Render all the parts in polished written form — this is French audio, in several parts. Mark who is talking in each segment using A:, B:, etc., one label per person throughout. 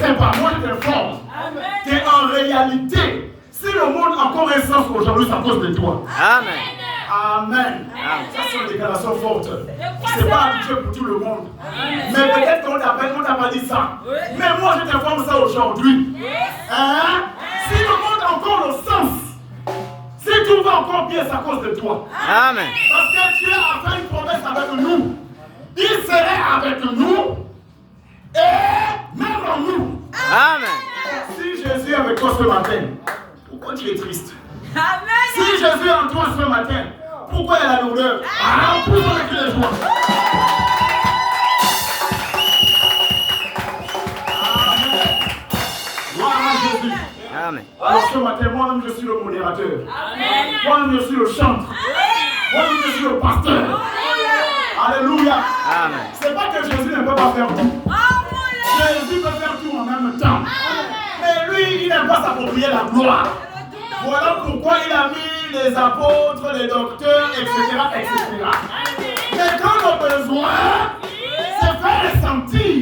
A: sais pas, moi je t'informe qu'en réalité, si le monde a encore un sens aujourd'hui, c'est à cause de toi.
B: Amen.
A: Amen. Ça c'est une déclaration forte. C'est pas habitué pour tout le monde. Mais peut-être qu'on t'appelle, on t'a pas dit ça. Mais moi je t'informe ça aujourd'hui. Hein? Si le monde a encore le sens, si tout va encore bien, c'est à cause de toi.
B: Amen.
A: Parce que Dieu a fait une promesse avec nous. Il serait avec nous et même en nous.
B: Amen.
A: Si Jésus est avec toi ce matin, pourquoi tu es triste?
C: Amen.
A: Si Jésus est en toi ce matin, pourquoi il y a la lourdeur? Ah, pousse avec les joies. Amen. Gloire à Jésus.
B: Amen.
A: Alors ce matin, moi-même je suis le modérateur.
C: Amen.
A: Moi-même je suis le chantre. Moi-même je suis le pasteur. Alléluia.
B: Amen.
A: C'est pas que Jésus ne peut pas faire tout. Jésus peut faire tout en même temps. Mais lui, il n'aime pas s'approprier la gloire. Voilà pourquoi il a mis les apôtres, les docteurs, etc. etc. Mais quand on a besoin, c'est faire ressentir.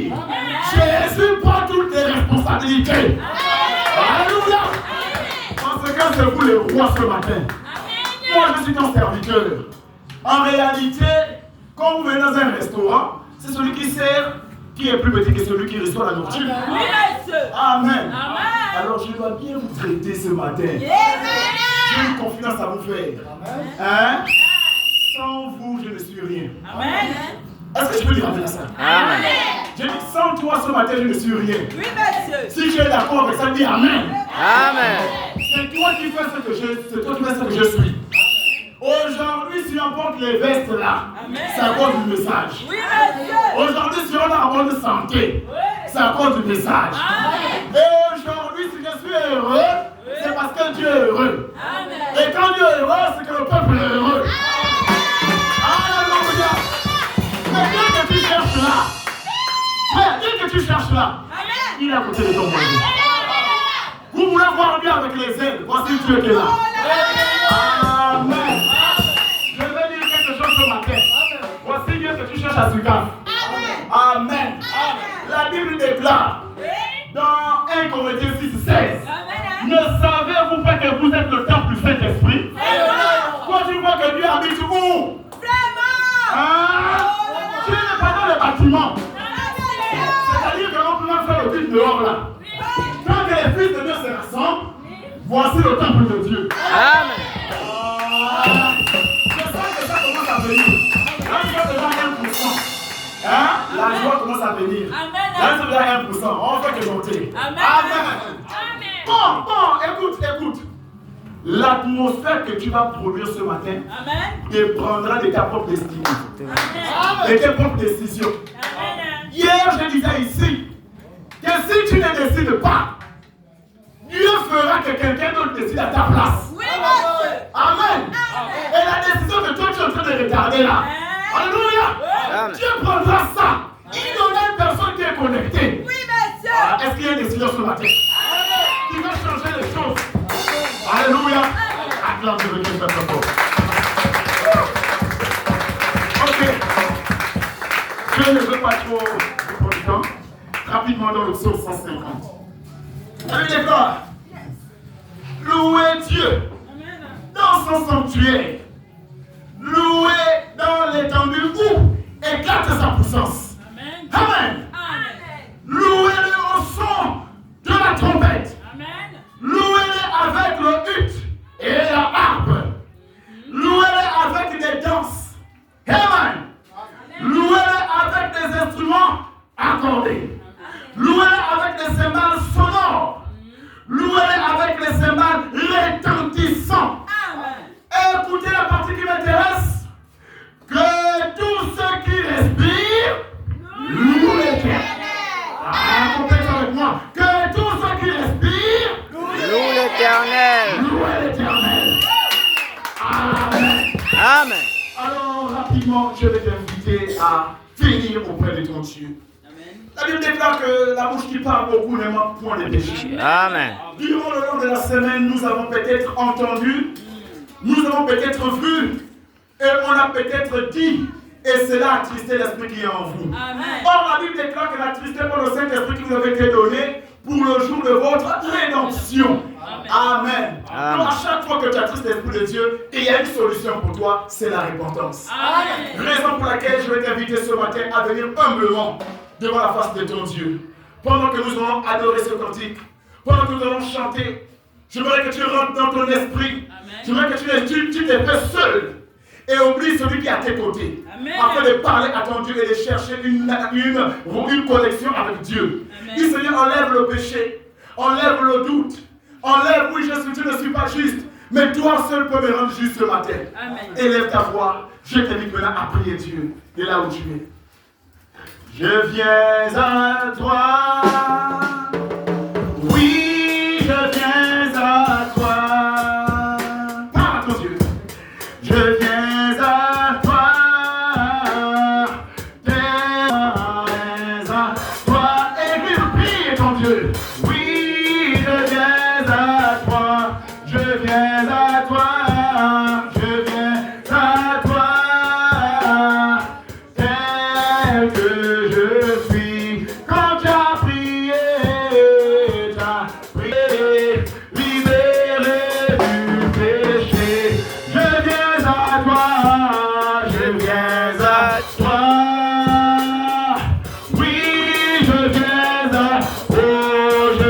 A: Jésus prend toutes les responsabilités. Alléluia. Parce que c'est vous les rois ce matin. Moi, je suis ton serviteur. En réalité, quand vous venez dans un restaurant, c'est celui qui sert qui est plus petit que celui qui reçoit la nourriture. Amen. Alors je dois bien vous traiter ce matin. J'ai une confidence à vous faire. Hein? Sans vous, je ne suis rien.
C: Amen.
A: Est-ce que je peux dire amen à ça?
B: Amen.
A: J'ai dit sans toi ce matin, je ne suis rien.
C: Oui, monsieur.
A: Si tu es d'accord avec ça, dis amen.
B: Amen.
A: C'est toi qui fais ce que je suis. Aujourd'hui, si on porte les vestes là, c'est à cause du message.
C: Oui, monsieur.
A: Aujourd'hui, si on a une bonne santé, c'est à cause du message. Et aujourd'hui, si je suis heureux, c'est parce que Dieu est heureux. Et quand Dieu est heureux, c'est que le peuple est heureux. Alléluia. Mais dès que tu cherches là, il est à côté de ton monde. Vous voulez voir bien avec les ailes, voici Dieu qui est là. Amen. Je vais dire quelque chose ce matin. Voici bien que tu cherches à Sukaf. Amen. La Bible déclare dans 1 Corinthiens 6:16. Ne savez-vous pas que vous êtes le temple du Saint-Esprit? Quand tu vois que Dieu habite où? Tu n'es pas dans le bâtiment. C'est-à-dire qu'on peut même faire le culte dehors là. Quand les fils de Dieu se rassemblent, voici le temple de Dieu.
B: Amen.
A: Je sens que ça commence à venir. Là, je vois déjà 1%. Hein? La joie commence à venir. Là, c'est déjà 1%. On fait que monter. Amen. Bon, écoute. L'atmosphère que tu vas produire ce matin dépendra de ta propre destinée. De tes propres décisions. Hier, je disais ici que si tu ne décides pas, Dieu fera que quelqu'un d'autre décide à ta place. Amen. Et la décision que toi tu es en train de regarder là, alléluia, Dieu prendra ça. Il y aura une personne qui est connectée. Est-ce qu'il y a une décision ce matin qui va changer les choses? Alléluia. Acclame Dieu de Dieu, faites fort. Ok. Je ne veux pas trop de temps. Rapidement dans le psaume 150. Allez les gars. Louez Dieu dans son sanctuaire. Louez dans l'étendue où éclate sa puissance. Amen. Louez-le au son de la trompette. Louez-le avec le hutte et la harpe. Louez-le avec des danses. Amen. Louez-le avec des instruments accordés. Louez-le avec des cymbales sonores. Louez-le avec les cymbales retentissants. Écoutez la partie qui m'intéresse. Que tous ceux qui respirent louent l'Éternel. Complète avec moi. Que tous ceux qui respirent
B: Loue l'Éternel.
A: louent l'Éternel. Amen.
B: Amen.
A: Alors rapidement, je vais t'inviter à finir auprès de ton Dieu. La Bible déclare que la bouche qui parle beaucoup ne manque point de péché.
B: Amen.
A: Durant le long de la semaine, nous avons peut-être entendu, nous avons peut-être vu, et on a peut-être dit, et cela a attristé l'esprit qui est en vous.
C: Amen.
A: Or, la Bible déclare que la tristesse pour le Saint-Esprit qui vous avait été donné pour le jour de votre rédemption. Amen.
B: Amen.
A: Donc à chaque fois que tu attristes l'Esprit de Dieu, et il y a une solution pour toi, c'est la repentance.
C: Amen.
A: Raison pour laquelle je vais t'inviter ce matin à venir humblement devant la face de ton Dieu. Pendant que nous allons adorer ce cantique, pendant que nous allons chanter, j'aimerais que tu rentres dans ton esprit. J'aimerais que tu te fais seul et oublie celui qui est à tes côtés.
C: Amen.
A: Afin de parler à ton Dieu et de chercher une connexion avec Dieu.
C: Amen.
A: Dis Seigneur, enlève le péché, enlève le doute, enlève, oui, tu ne suis pas juste, mais toi seul peux me rendre juste ce matin.
C: Amen.
A: Élève ta voix, je t'invite maintenant à prier Dieu. Et là où tu es. Je viens à toi. Oui, je viens à toi. Parle à ton Dieu. Je viens à toi. Je viens à toi. Et prie ton Dieu. Oui, je viens à toi. Je viens à toi. Je viens à toi. Tel que je suis. Quand tu as prié, libéré du péché. Je viens à toi. Je viens à toi. Oui, je viens à toi. Oh, je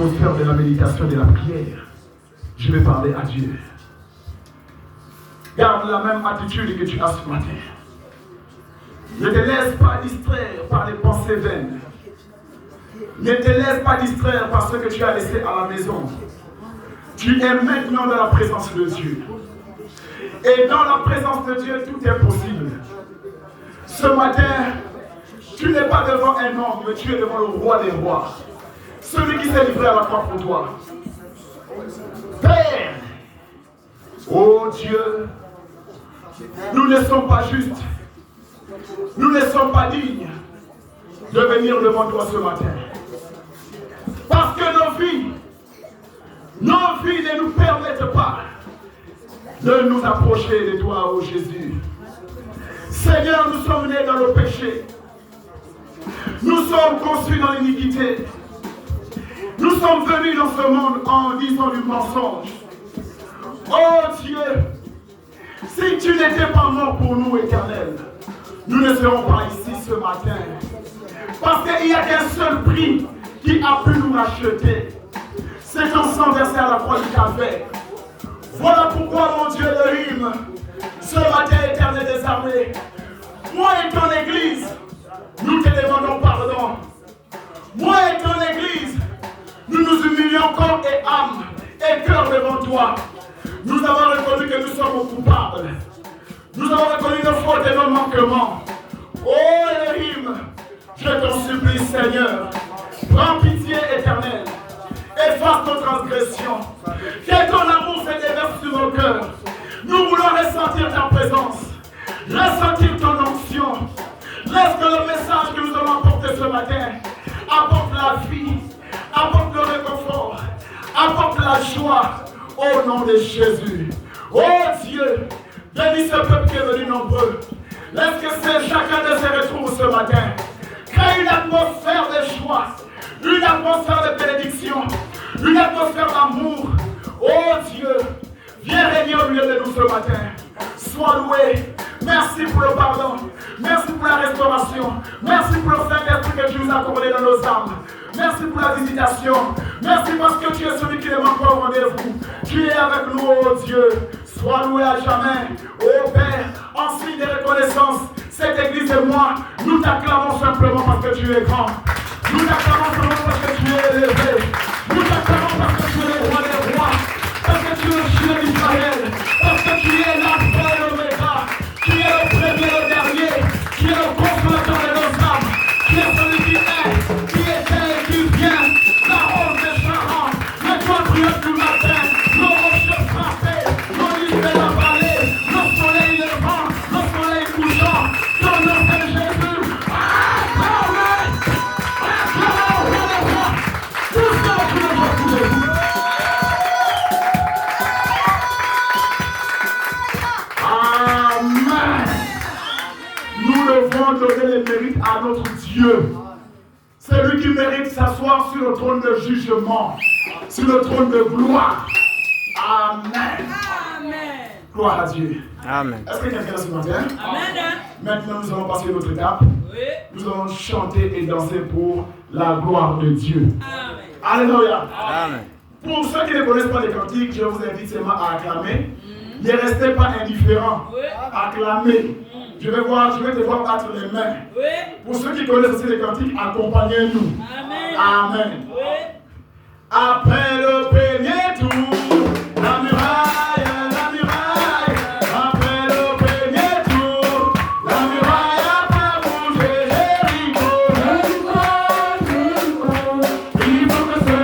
A: l'atmosphère de la méditation et de la prière, je vais parler à Dieu. Garde la même attitude que tu as ce matin. Ne te laisse pas distraire par les pensées vaines. Ne te laisse pas distraire par ce que tu as laissé à la maison. Tu es maintenant dans la présence de Dieu. Et dans la présence de Dieu, tout est possible. Ce matin, tu n'es pas devant un homme, mais tu es devant le roi des rois. Celui qui s'est livré à la croix pour toi. Père, oh Dieu, nous ne sommes pas justes. Nous ne sommes pas dignes de venir devant toi ce matin. Parce que nos vies ne nous permettent pas de nous approcher de toi, ô Jésus. Seigneur, nous sommes nés dans le péché. Nous sommes conçus dans l'iniquité. Nous sommes venus dans ce monde en disant du mensonge. Oh Dieu, si tu n'étais pas mort pour nous, Éternel, nous ne serons pas ici ce matin. Parce qu'il n'y a qu'un seul prix qui a pu nous racheter. C'est ton sang versé à la croix du Calvaire. Voilà pourquoi, mon Dieu, le hymne, ce matin, Éternel des armées, moi et ton Église, nous te demandons pardon. Moi et ton Église, nous nous humilions corps et âme et cœur devant toi. Nous avons reconnu que nous sommes coupables. Nous avons reconnu nos fautes et nos manquements. Oh Elohim, je t'en supplie, Seigneur, prends pitié, Éternel. Efface nos transgressions. Que ton amour se déverse sur nos cœurs. Nous voulons ressentir ta présence. Ressentir ton onction. Laisse que le message que nous allons apporter ce matin apporte la vie, apporte le réconfort, apporte la joie au nom de Jésus. Oh Dieu, bénis ce peuple qui est venu nombreux. Laisse que chacun de se retrouve ce matin. Crée une atmosphère de joie, une atmosphère de bénédiction, une atmosphère d'amour. Oh Dieu, viens régner au milieu de nous ce matin. Sois loué. Merci pour le pardon. Merci pour la restauration. Merci pour le Saint-Esprit que tu nous as accordé dans nos âmes. Merci pour la visitation. Merci parce que tu es celui qui ne manque pas au rendez-vous. Tu es avec nous, oh Dieu. Sois loué à jamais. Oh Père, en signe de reconnaissance, cette église et moi, nous t'acclamons simplement parce que tu es grand. Nous t'acclamons simplement parce que tu es élevé. Nous t'acclamons parce que tu es le roi des rois. Parce que tu es le chien d'Israël. Parce que tu es l'alpha et l'oméga. Tu es le premier et le dernier. Tu es le consolateur de nos âmes. Tu es celui qui est, qui était et qui vient. La rose de Sharon, le toit brillant du matin, nos rochers frappés, nos livres de la vallée, le soleil levant, le soleil couchant. Ton nom c'est Jésus. Amen. Tout ce que tu veux retrouver. Amen. Nous devons donner les mérites à notre Dieu. C'est lui qui mérite s'asseoir sur le trône de jugement, sur le trône de gloire. Amen.
C: Amen.
A: Gloire à Dieu.
B: Amen.
A: Est-ce que quelqu'un est ce matin?
C: Amen.
A: Maintenant, nous allons passer à notre étape.
C: Oui.
A: Nous allons chanter et danser pour la gloire de Dieu.
C: Amen.
A: Alléluia.
B: Amen.
A: Pour ceux qui ne connaissent pas les cantiques, je vous invite seulement à acclamer. Ne restez pas indifférents.
C: Oui.
A: Acclamez. Je vais te voir battre les mains.
C: Oui.
A: Pour ceux qui connaissent aussi les cantiques, accompagnez-nous.
C: Amen.
A: Amen.
C: Oui.
A: Après le premier tour, la muraille, après le premier tour, la muraille a pas bougé, Jéricho. Il faut que ce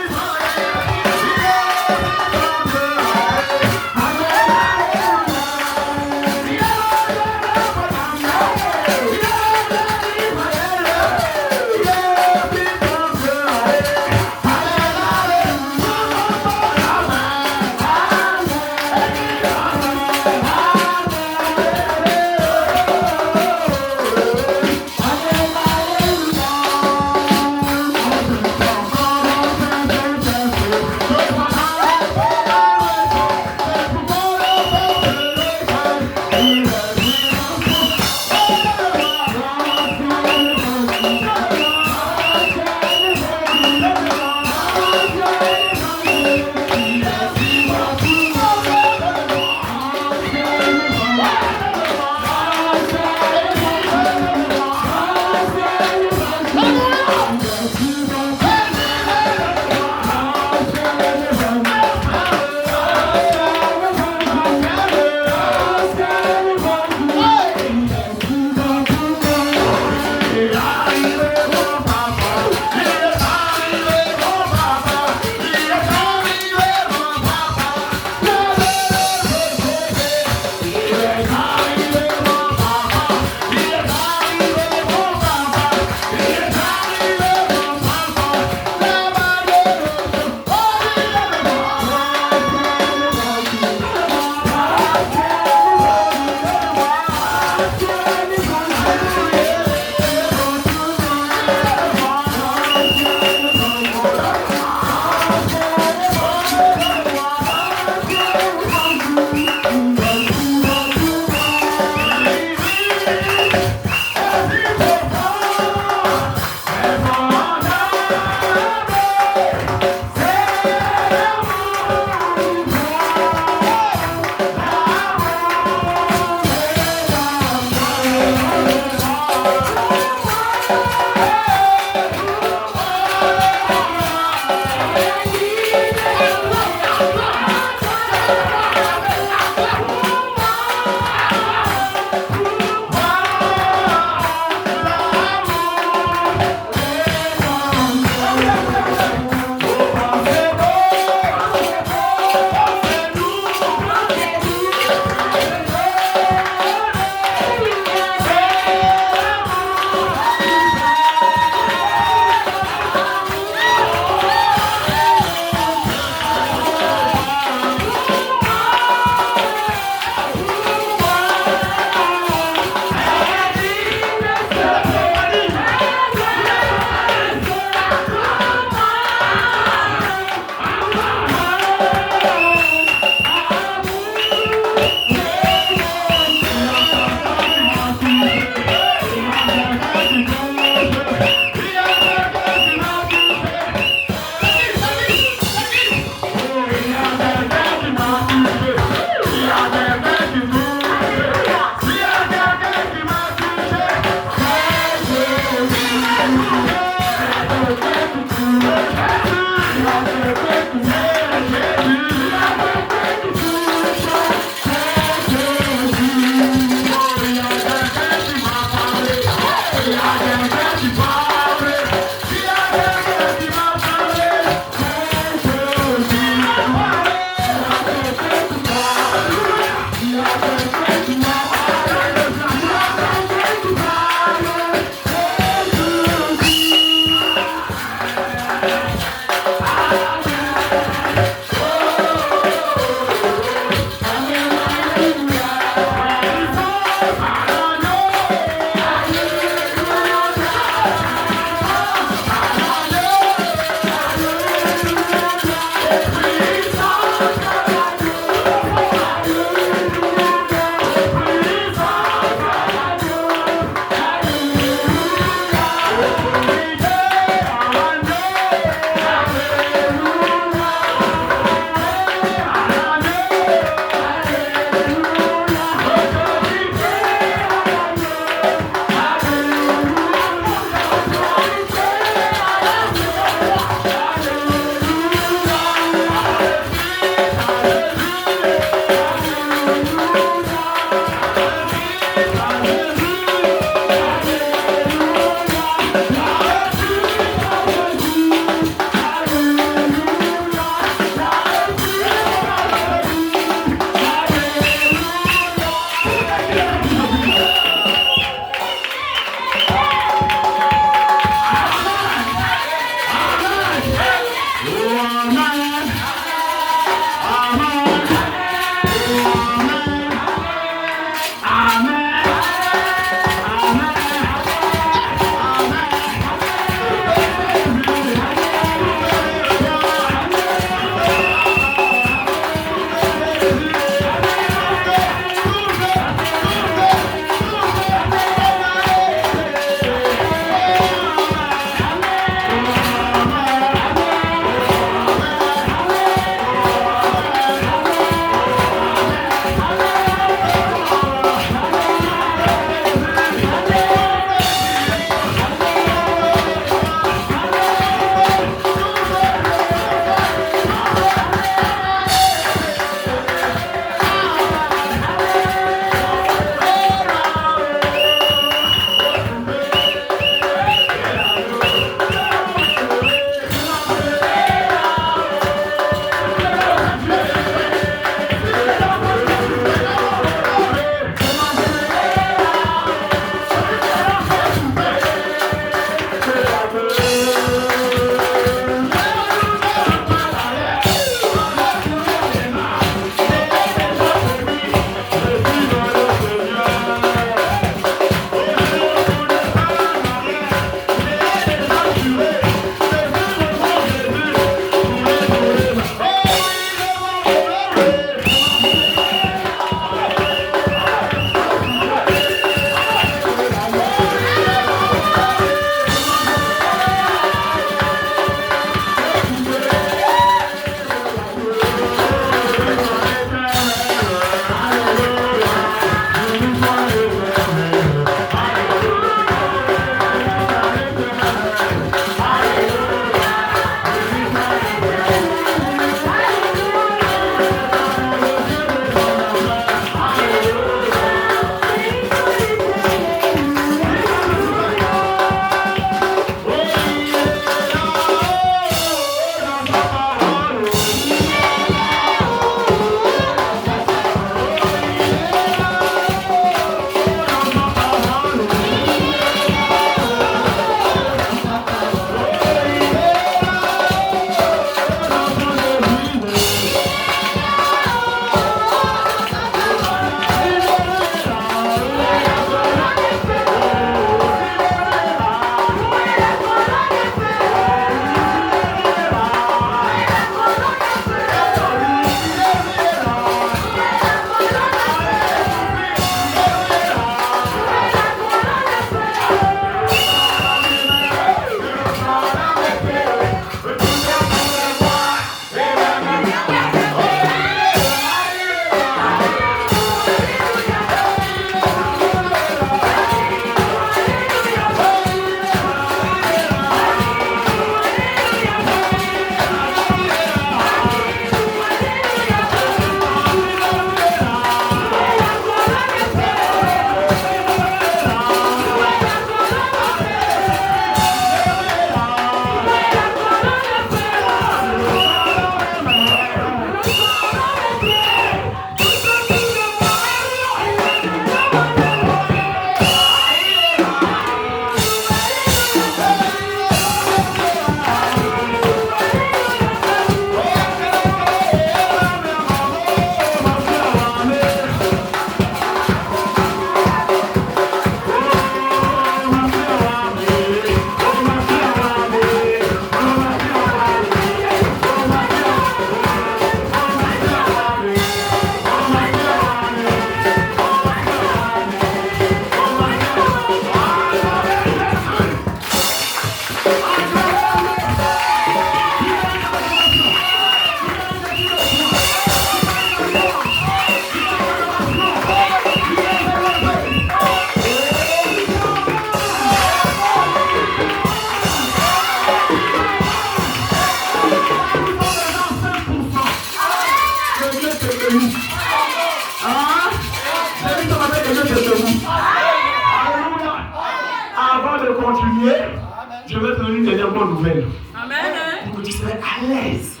A: bonne nouvelle.
C: Amen.
A: Pour que tu serais à l'aise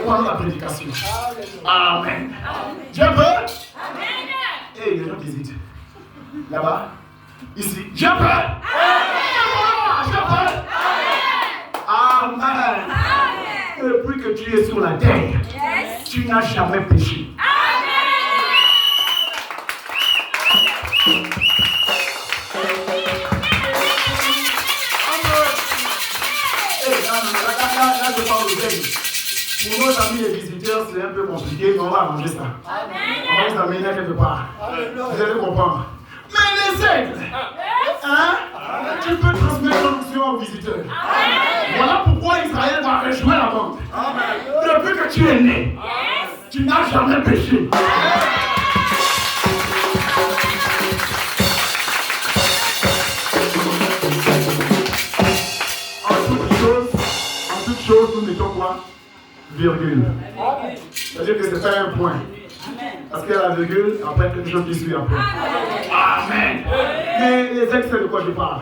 A: pendant la prédication. Amen. Dieu peut? Amen. Et les gens qui hésitent. Là-bas, ici. Dieu peut? Amen. Dieu peut? Amen. Depuis que tu es sur la terre, tu n'as jamais péché. Là, je parle de veille. Pour nos amis les visiteurs, c'est un peu compliqué, mais on va arranger ça. On va vous amener quelque part. Vous allez comprendre. Mais les aigles, hein, tu peux transmettre l'onction aux visiteurs. Voilà pourquoi Israël va rejouer la bande. Depuis que tu es né, tu n'as jamais péché. En toute chose, nous mettons quoi? Virgule. C'est-à-dire que c'est pas un point. Parce qu'il y a la virgule, après quelque chose qui suit après. Amen. Mais les ex, c'est de quoi je parle.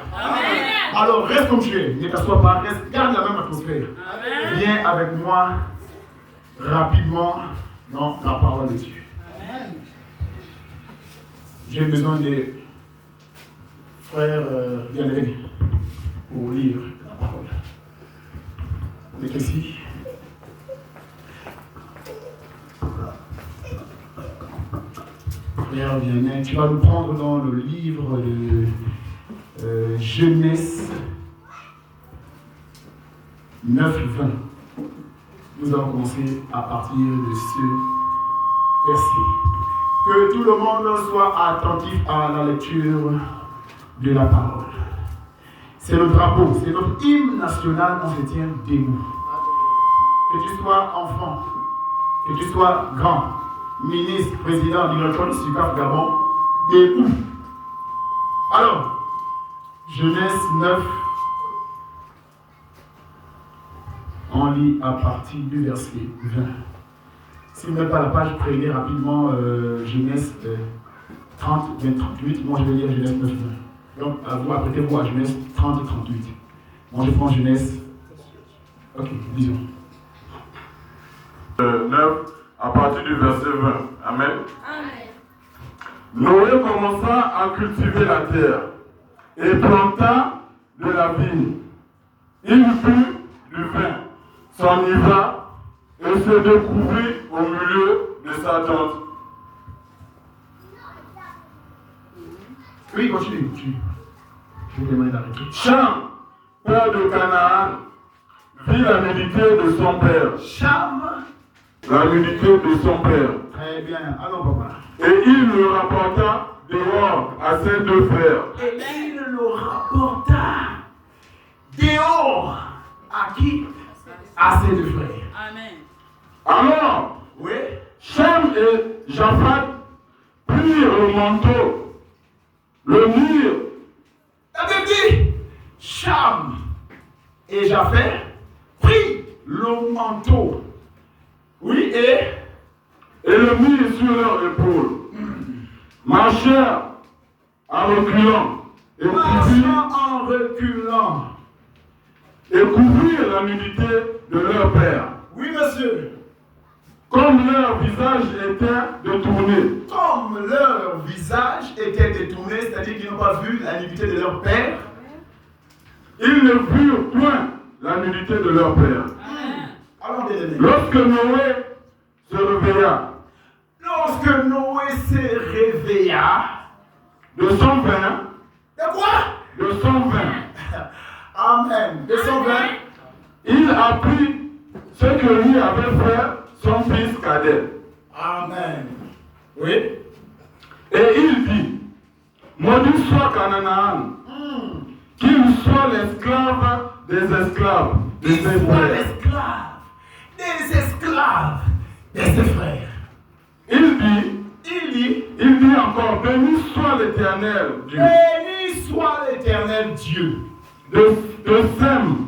A: Alors reste comme tu es, ne t'assois pas, reste, garde la même atmosphère. Viens avec moi rapidement dans la parole de Dieu. J'ai besoin des frères bien-aimés pour lire la parole. Mais ici. Frère bien-aimé, tu vas nous prendre dans le livre de Genèse 9-20. Nous allons commencer à partir de ce verset. Que tout le monde soit attentif à la lecture de la parole. C'est le drapeau, c'est notre hymne national, on se tient debout. Que tu sois enfant, que tu sois grand, ministre, président, directeur du SUCAF Gabon, debout. Alors, Genèse 9, on lit à partir du verset 20. Si vous n'avez pas la page, prenez rapidement Genèse 30, 38. Moi, je vais lire Genèse 9, 20. Donc, vous apprêtez-vous à Genèse 30 et 38. Moi, je prends Genèse. Ok, disons.
D: 9, à partir du verset 20. Amen. Noé commença à cultiver la terre et planta de la vigne. Il but du vin, s'enivra et se découvrit au milieu de sa tente.
A: Oui, continue. Je vous demande d'arrêter.
D: Cham, père de Canaan, vit la nudité de son père.
A: Cham.
D: La nudité de son père.
A: Très bien. Alors, papa.
D: Et il le rapporta dehors à ses deux frères.
A: Et il le rapporta dehors à qui? À ses deux frères.
C: Amen.
D: Alors,
A: Oui.
D: Shem et Japhat prirent le manteau, le mirent.
A: La Bible dit, Cham et Japheth prit le manteau. Oui, et
D: le mirent sur leur épaule. Marchèrent en reculant et couvrirent la nudité de leur père.
A: Oui, monsieur.
D: Comme leur visage était détourné.
A: Comme leur visage était détourné, c'est-à-dire qu'ils n'ont pas vu la nudité de leur père,
D: Ils ne virent point la nudité de leur père.
A: alors bien aimé.
D: Lorsque Noé se réveilla
A: Lorsque Noé se réveilla,
D: de son vin,
A: de quoi?
D: de son vin,
A: Amen. De son vin,
D: il apprit ce que lui avait fait son fils cadet.
A: amen. Oui.
D: Et il dit, maudit soit Canaan, qu'il soit l'esclave des esclaves de
A: Il
D: ses
A: soit
D: frères.
A: l'esclave des esclaves de ses frères.
D: Il dit encore, béni soit l'Éternel Dieu,
A: Béni soit l'Éternel Dieu.
D: de Sem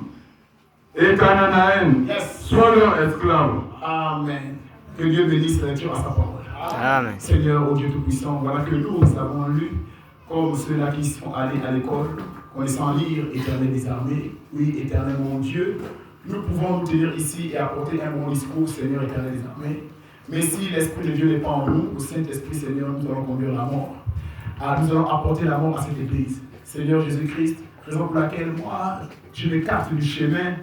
D: et Canaanaïm,
A: Yes.
D: soit leur esclave.
A: Amen. Que Dieu bénisse la lecture à sa parole.
B: Amen.
A: Seigneur, ô Dieu Tout-Puissant, voilà que nous avons lu comme ceux-là qui sont allés à l'école, connaissant lire Éternel des armées, oui, Éternel mon Dieu, nous pouvons nous tenir ici et apporter un bon discours, Seigneur Éternel des armées. Mais si l'Esprit de Dieu n'est pas en nous, au Saint-Esprit, Seigneur, nous allons conduire la mort. Nous allons apporter la mort à cette Église. Seigneur Jésus-Christ, raison pour laquelle moi, je m'écarte du chemin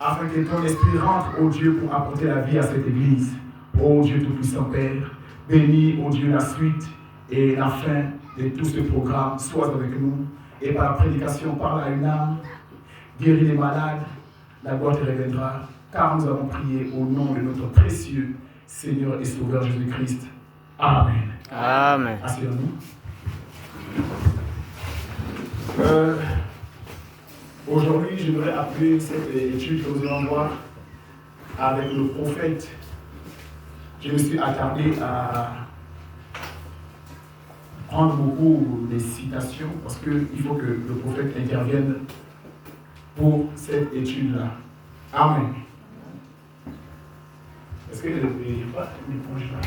A: afin que ton Esprit rentre, ô Dieu, pour apporter la vie à cette Église. Ô Dieu Tout-Puissant Père, bénis, ô Dieu, la suite et la fin de tout ce programme. Sois avec nous et par la prédication, parle à une âme, guéris les malades, la gloire te reviendra, car nous avons prié au nom de notre précieux Seigneur et Sauveur Jésus-Christ. Amen.
B: Amen.
A: Asseyons-nous. Aujourd'hui, je voudrais appeler cette étude que nous allons voir avec le prophète. Je me suis attardé à prendre beaucoup de citations parce qu'il faut que le prophète intervienne pour cette étude-là. Amen. Est-ce que je ne peux pas m'éponge là?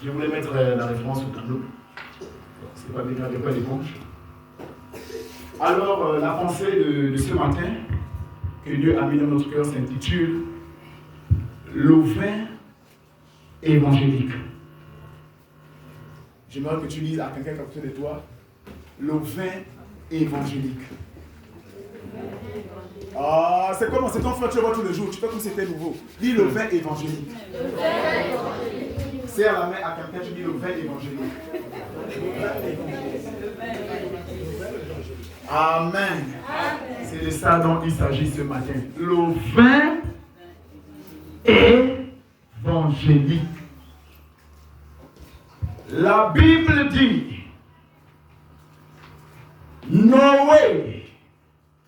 A: Je voulais mettre la référence au tableau. C'est pas bien, il n'y a pas d'éponge. Alors, la pensée de ce matin que Dieu a mis dans notre cœur s'intitule Le vin évangélique. J'aimerais que tu lises à quelqu'un à côté de toi le vin évangélique. Ah, c'est comment? C'est ton frère que tu vois tous les jours. Tu fais comme si c'était nouveau. Dis le vin évangélique. Serre la main à quelqu'un, tu dis le vin évangélique. Amen. C'est de ça dont il s'agit ce matin. Le vin évangélique. La Bible dit Noé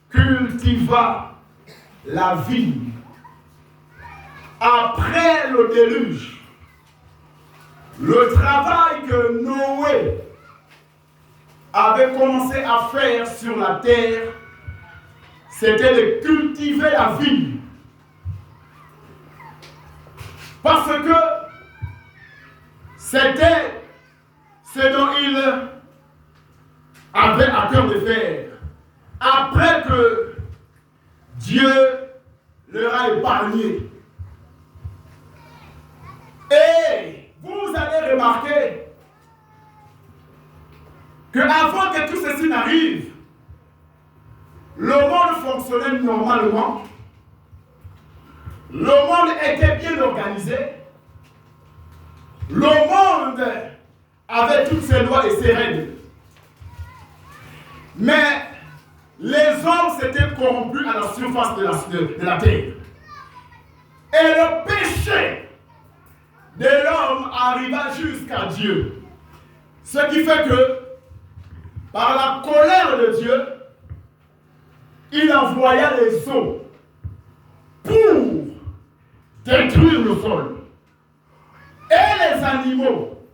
A: cultiva la vigne après le déluge. Le travail que Noé avait commencé à faire sur la terre, c'était de cultiver la vigne. Parce que c'était ce dont il avait à cœur de faire. Après que Dieu leur a épargné. Et vous allez remarquer qu'avant que tout ceci n'arrive, le monde fonctionnait normalement. Le monde était bien organisé. Le monde avait toutes ses lois et ses règles. Mais les hommes s'étaient corrompus à la surface de la terre. Et le péché de l'homme arriva jusqu'à Dieu. Ce qui fait que, par la colère de Dieu, il envoya les eaux pour détruire le sol. Et les animaux,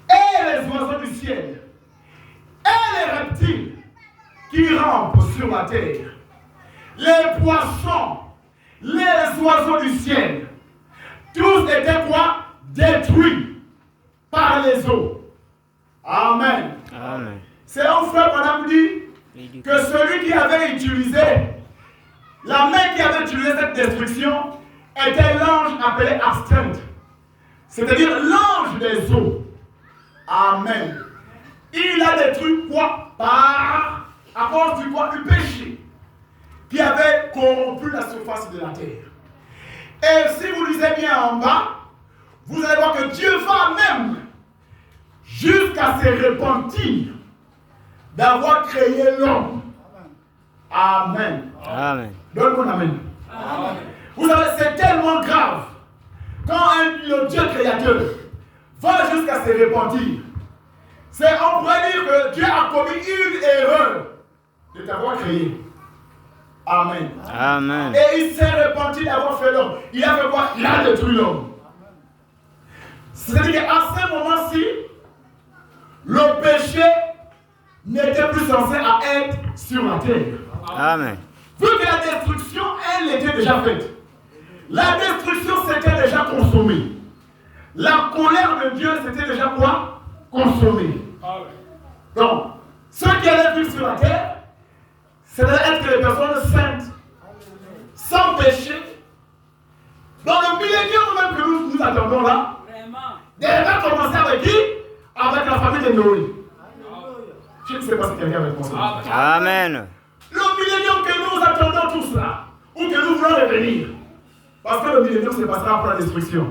A: et les oiseaux du ciel, et les reptiles qui rampent sur la terre, les poissons, les oiseaux du ciel, tous étaient quoi? Détruits par les eaux. Amen.
B: Amen.
A: C'est un frère, madame dit que celui qui avait utilisé, la main qui avait utilisé cette destruction, était l'ange appelé Astrid. C'est-à-dire l'ange des eaux. Amen. Il a détruit quoi? À cause du quoi? Du péché qui avait corrompu la surface de la terre. Et si vous lisez bien en bas, vous allez voir que Dieu va même jusqu'à se repentir d'avoir créé l'homme. Amen.
B: Amen.
A: Donne-moi un amen. Amen. Vous savez, c'est tellement grave quand le Dieu créateur va jusqu'à se repentir. On pourrait dire que Dieu a commis une erreur de t'avoir créé. Amen.
B: Amen.
A: Et il s'est repenti d'avoir fait l'homme. Il a fait quoi? Il a détruit l'homme. C'est-à-dire qu'à ce moment-ci, le péché n'était plus censé être sur la terre.
B: Amen.
A: Vu que la destruction, elle était déjà faite. La destruction s'était déjà conçue. consommé. La colère de Dieu, c'était déjà quoi? Consommé. Donc, ceux qui allaient vivre sur la terre, ça devait être les personnes saintes, sans péché. Dans le millénium même que nous attendons là, devait commencer avec qui? Avec la famille de Noé. Je ne sais pas si quelqu'un va répondre.
B: Amen.
A: Le millénium que nous attendons tous là, ou que nous voulons revenir. Parce que le millénium se passera après la destruction.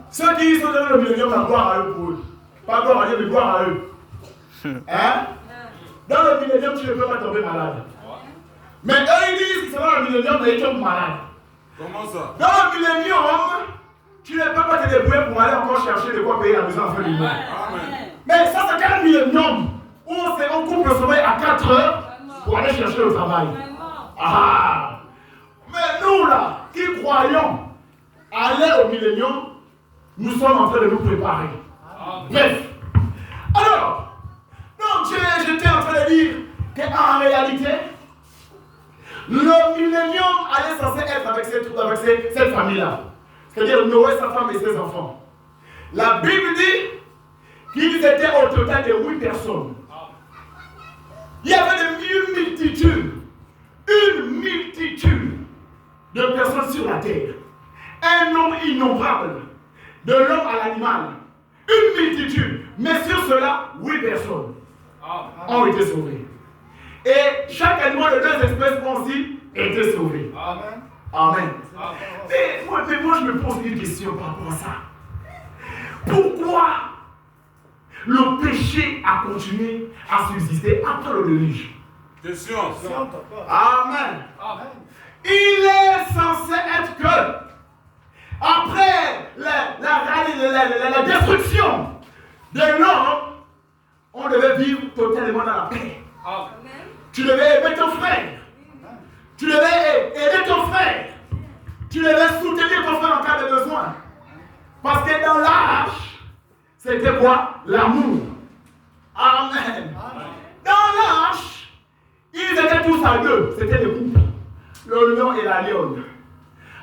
A: Ceux qui sont dans le millénium, la gloire à eux pour eux. Pas gloire à Dieu, mais gloire à eux. Hein? Dans le millénium, tu ne peux pas tomber malade. Mais eux, ils disent qu'ils sont dans le millénium, mais ils tombent malades.
D: Comment ça?
A: Dans le millénium, tu ne peux pas te débrouiller pour aller encore chercher de quoi payer la maison en fin du mois. Mais ça, c'est un millénium où on coupe le sommeil à 4 heures pour aller chercher le travail. Ah! Mais nous, là, qui croyons aller au millénium, nous sommes en train de nous préparer. Bref. Alors, donc j'étais en train de dire qu'en réalité, le millénium allait censé être avec cette famille-là. C'est-à-dire Noé, sa femme et ses enfants. La Bible dit qu'ils étaient au total de 8 personnes. Il y avait une multitude de personnes sur la terre. Un nombre innombrable, de l'homme à l'animal. Une multitude. Mais sur cela, 8 personnes ont été sauvées. Et chaque animal de 2 espèces ont aussi été sauvé. Amen. Amen. Mais moi, je me pose une question par rapport à ça. Pourquoi le péché a continué à subsister après le déluge?
D: Question.
A: Amen. Il est censé être que après la destruction de l'homme, on devait vivre totalement dans la paix. Tu devais aimer ton frère. Tu devais aider ton frère. Tu devais soutenir ton frère en cas de besoin. Parce que dans l'arche, c'était quoi? L'amour. Amen. Dans l'arche, ils étaient tous à deux. C'était le couple. Le lion et la lionne.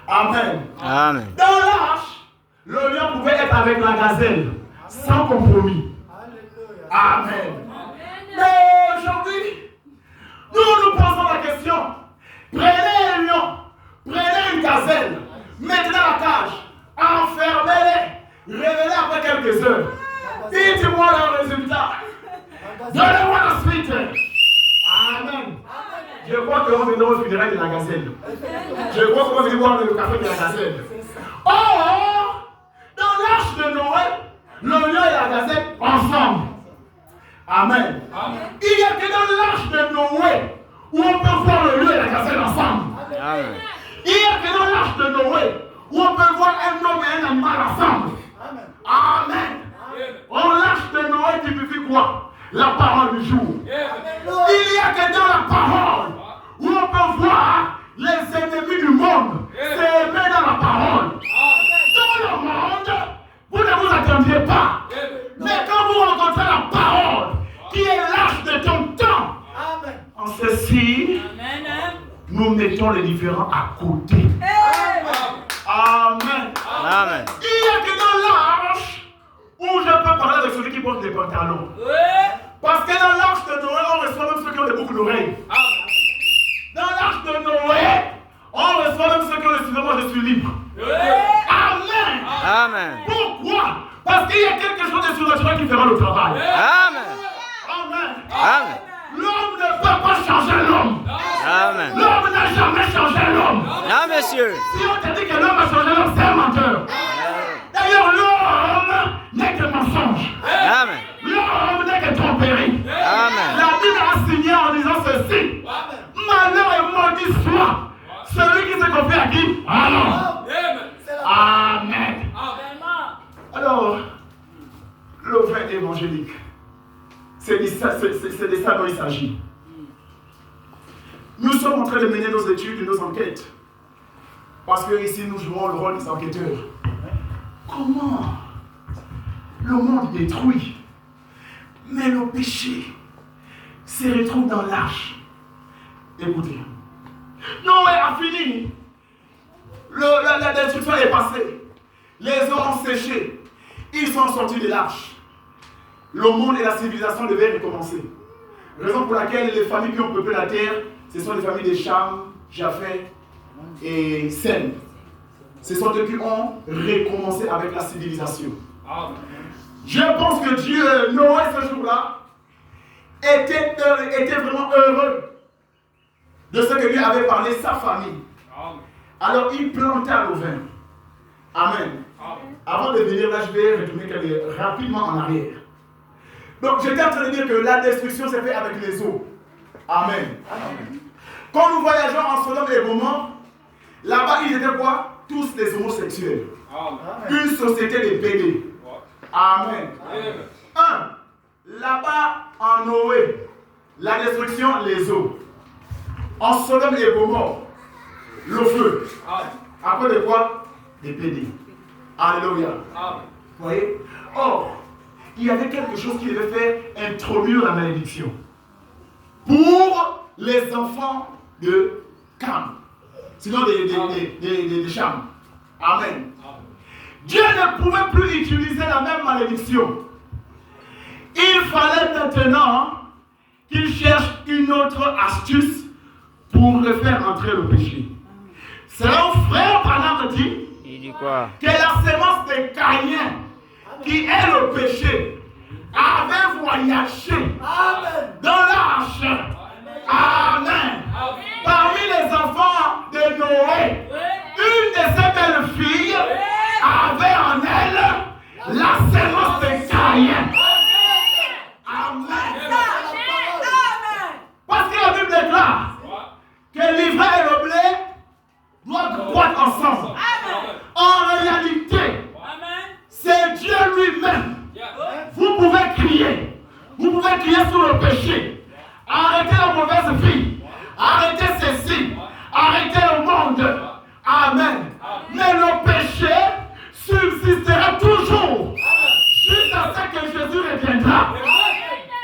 A: Amen.
B: Amen.
A: Dans l'arche, le lion pouvait être avec la gazelle. Sans compromis. Amen. Mais aujourd'hui, nous posons la question. Prenez un lion, prenez une gazelle, mettez dans la cage, enfermez-les, révélez après quelques heures. Dites-moi le résultat. Donnez-moi la suite. Amen. Je crois qu'on va venir au funérail de la gazelle. Je crois qu'on va venir voir le café de la gazelle. Or, dans l'arche de Noé, le lion et la gazelle ensemble. Amen. Il n'y a que dans l'arche de Noé où on peut voir le lion et la gazelle ensemble.
B: Amen.
A: Il n'y a que dans l'arche de Noé où on peut voir un homme et un animal ensemble. Amen. En l'arche de Noé signifie quoi? La parole du jour. Il n'y a que dans la parole où on peut voir les ennemis du monde s'aimer dans la parole. Dans le monde, vous ne vous attendiez pas. Mais quand vous rencontrez la parole qui est l'arche de ton temps, en ceci, nous mettons les différents à côté. Amen.
B: Amen.
A: Il n'y a que dans l'arche où je peux parler avec celui qui porte des pantalons. Parce que dans l'arche de Noé, on reçoit même ceux qui ont des boucles d'oreilles. Dans l'arche de Noé, on reçoit même ceux qui ont le cinéma, je suis libre. Amen.
B: Amen.
A: Pourquoi? Parce qu'il y a quelque chose de surnaturel qui fera le travail.
B: Amen.
A: Amen.
B: Amen.
A: L'homme ne peut pas changer l'homme.
B: Amen.
A: L'homme n'a jamais changé l'homme.
B: Non, monsieur.
A: Si on te dit que l'homme a changé l'homme, c'est un menteur. D'ailleurs, l'homme n'est que mensonge.
B: Amen.
A: L'homme n'est que tromperie.
B: Amen.
A: La Bible a signé en disant ceci. Malheur et maudit soit celui qui se confie à qui? Alors. Amen. Alors, le vrai évangélique, c'est de ça dont il s'agit. Nous sommes en train de mener nos études et nos enquêtes. Parce que ici, nous jouons le rôle des enquêteurs. Comment le monde détruit, mais le péché se retrouve dans l'arche? Écoutez, Noé a fini. La destruction est passée. les eaux ont séché. Ils sont sortis de l'arche. Le monde et la civilisation devaient recommencer. Raison pour laquelle les familles qui ont peuplé la terre, ce sont les familles de Cham, Japheth et Sem. Ce sont eux qui ont recommencé avec la civilisation. Je pense que Dieu, Noé, ce jour-là, était vraiment heureux de ce que lui avait parlé sa famille. Alors il planta le vin. Amen. Avant de venir là, je vais retourner rapidement en arrière. Donc j'étais en train de dire que la destruction s'est faite avec les eaux. Amen. Quand nous voyageons en Sodome et Gomorrhe, là-bas ils étaient quoi? Tous des homosexuels. Une société de pédés. Amen. Là-bas en Noé, la destruction, les eaux. En Sodome et Gomorrhe, le feu. À cause de quoi? Des pédés. Alléluia. Vous voyez? Or, il y avait quelque chose qui devait faire introduire la malédiction pour les enfants de Cam, sinon des Cham. Amen. Dieu ne pouvait plus utiliser la même malédiction. Il fallait maintenant qu'il cherche une autre astuce pour le faire entrer le péché. C'est un frère Branham dit
B: quoi?
A: Que la sémence de Caïn, qui est le péché, avait voyagé dans l'arche. Amen. Parmi les enfants de Noé, une de ces belles filles avait en elle la sémence de Caïn. Amen. Parce que la Bible déclare que l'ivraie et le blé doivent croître ensemble. En réalité, c'est Dieu lui-même. Vous pouvez crier sur le péché. Arrêtez la mauvaise vie. Arrêtez ceci. Arrêtez le monde. Amen. Mais le péché subsistera toujours jusqu'à ce que Jésus reviendra.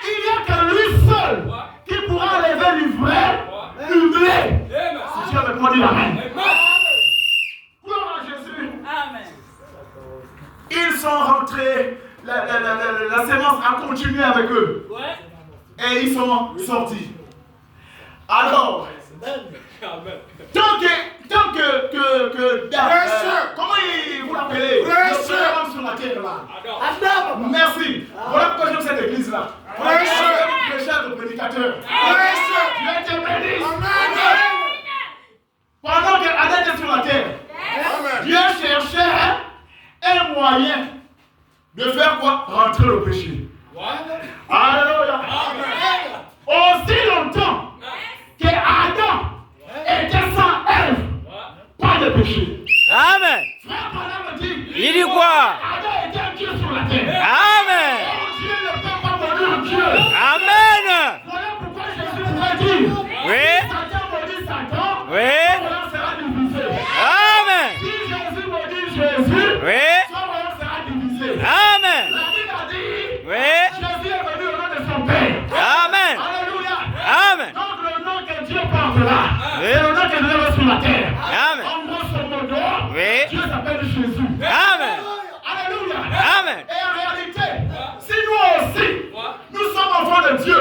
A: Il n'y a que lui seul qui pourra enlever l'ivraie du blé. Si Dieu avec moi dit amen. Gloire à Jésus.
C: Amen.
A: Ils sont rentrés, la sémence a continué avec eux. Et ils sont sortis. Alors, tant que comment vous l'appelez? Le frère homme sur la terre là. Merci. Voilà pourquoi j'aime cette église là. Prêcheur de prédicateur. Dieu te bénisse. Pendant qu'Adam était sur la terre, Dieu cherchait un moyen de faire quoi? Rentrer le péché. Alléluia. Aussi longtemps que Adam était sans Ève, pas de péché.
B: Amen.
A: Frère Branham dit,
B: Il dit quoi?
A: Adam était un Dieu sur la terre.
B: Amen.
A: Et Dieu ne peut pas mourir Dieu.
B: Amen.
A: Voilà pourquoi Jésus pourrait dire,
B: Oui.
A: Satan maudit Satan,
B: Oui.
A: son royaume sera divisé.
B: Amen.
A: Si Jésus maudit Jésus,
B: Oui.
A: son royaume sera divisé.
B: Amen.
A: La Bible a dit,
B: Oui.
A: Jésus est venu au nom de son Père.
B: Amen.
A: Alléluia.
B: Amen.
A: Donc le nom que Dieu portera,
B: Oui.
A: c'est le nom que Dieu met sur la terre.
B: Amen.
A: En grosso modo,
B: Oui.
A: Dieu s'appelle Jésus.
B: Amen.
A: Alléluia.
B: Amen.
A: Et en réalité, si nous aussi, nous sommes enfants de Dieu,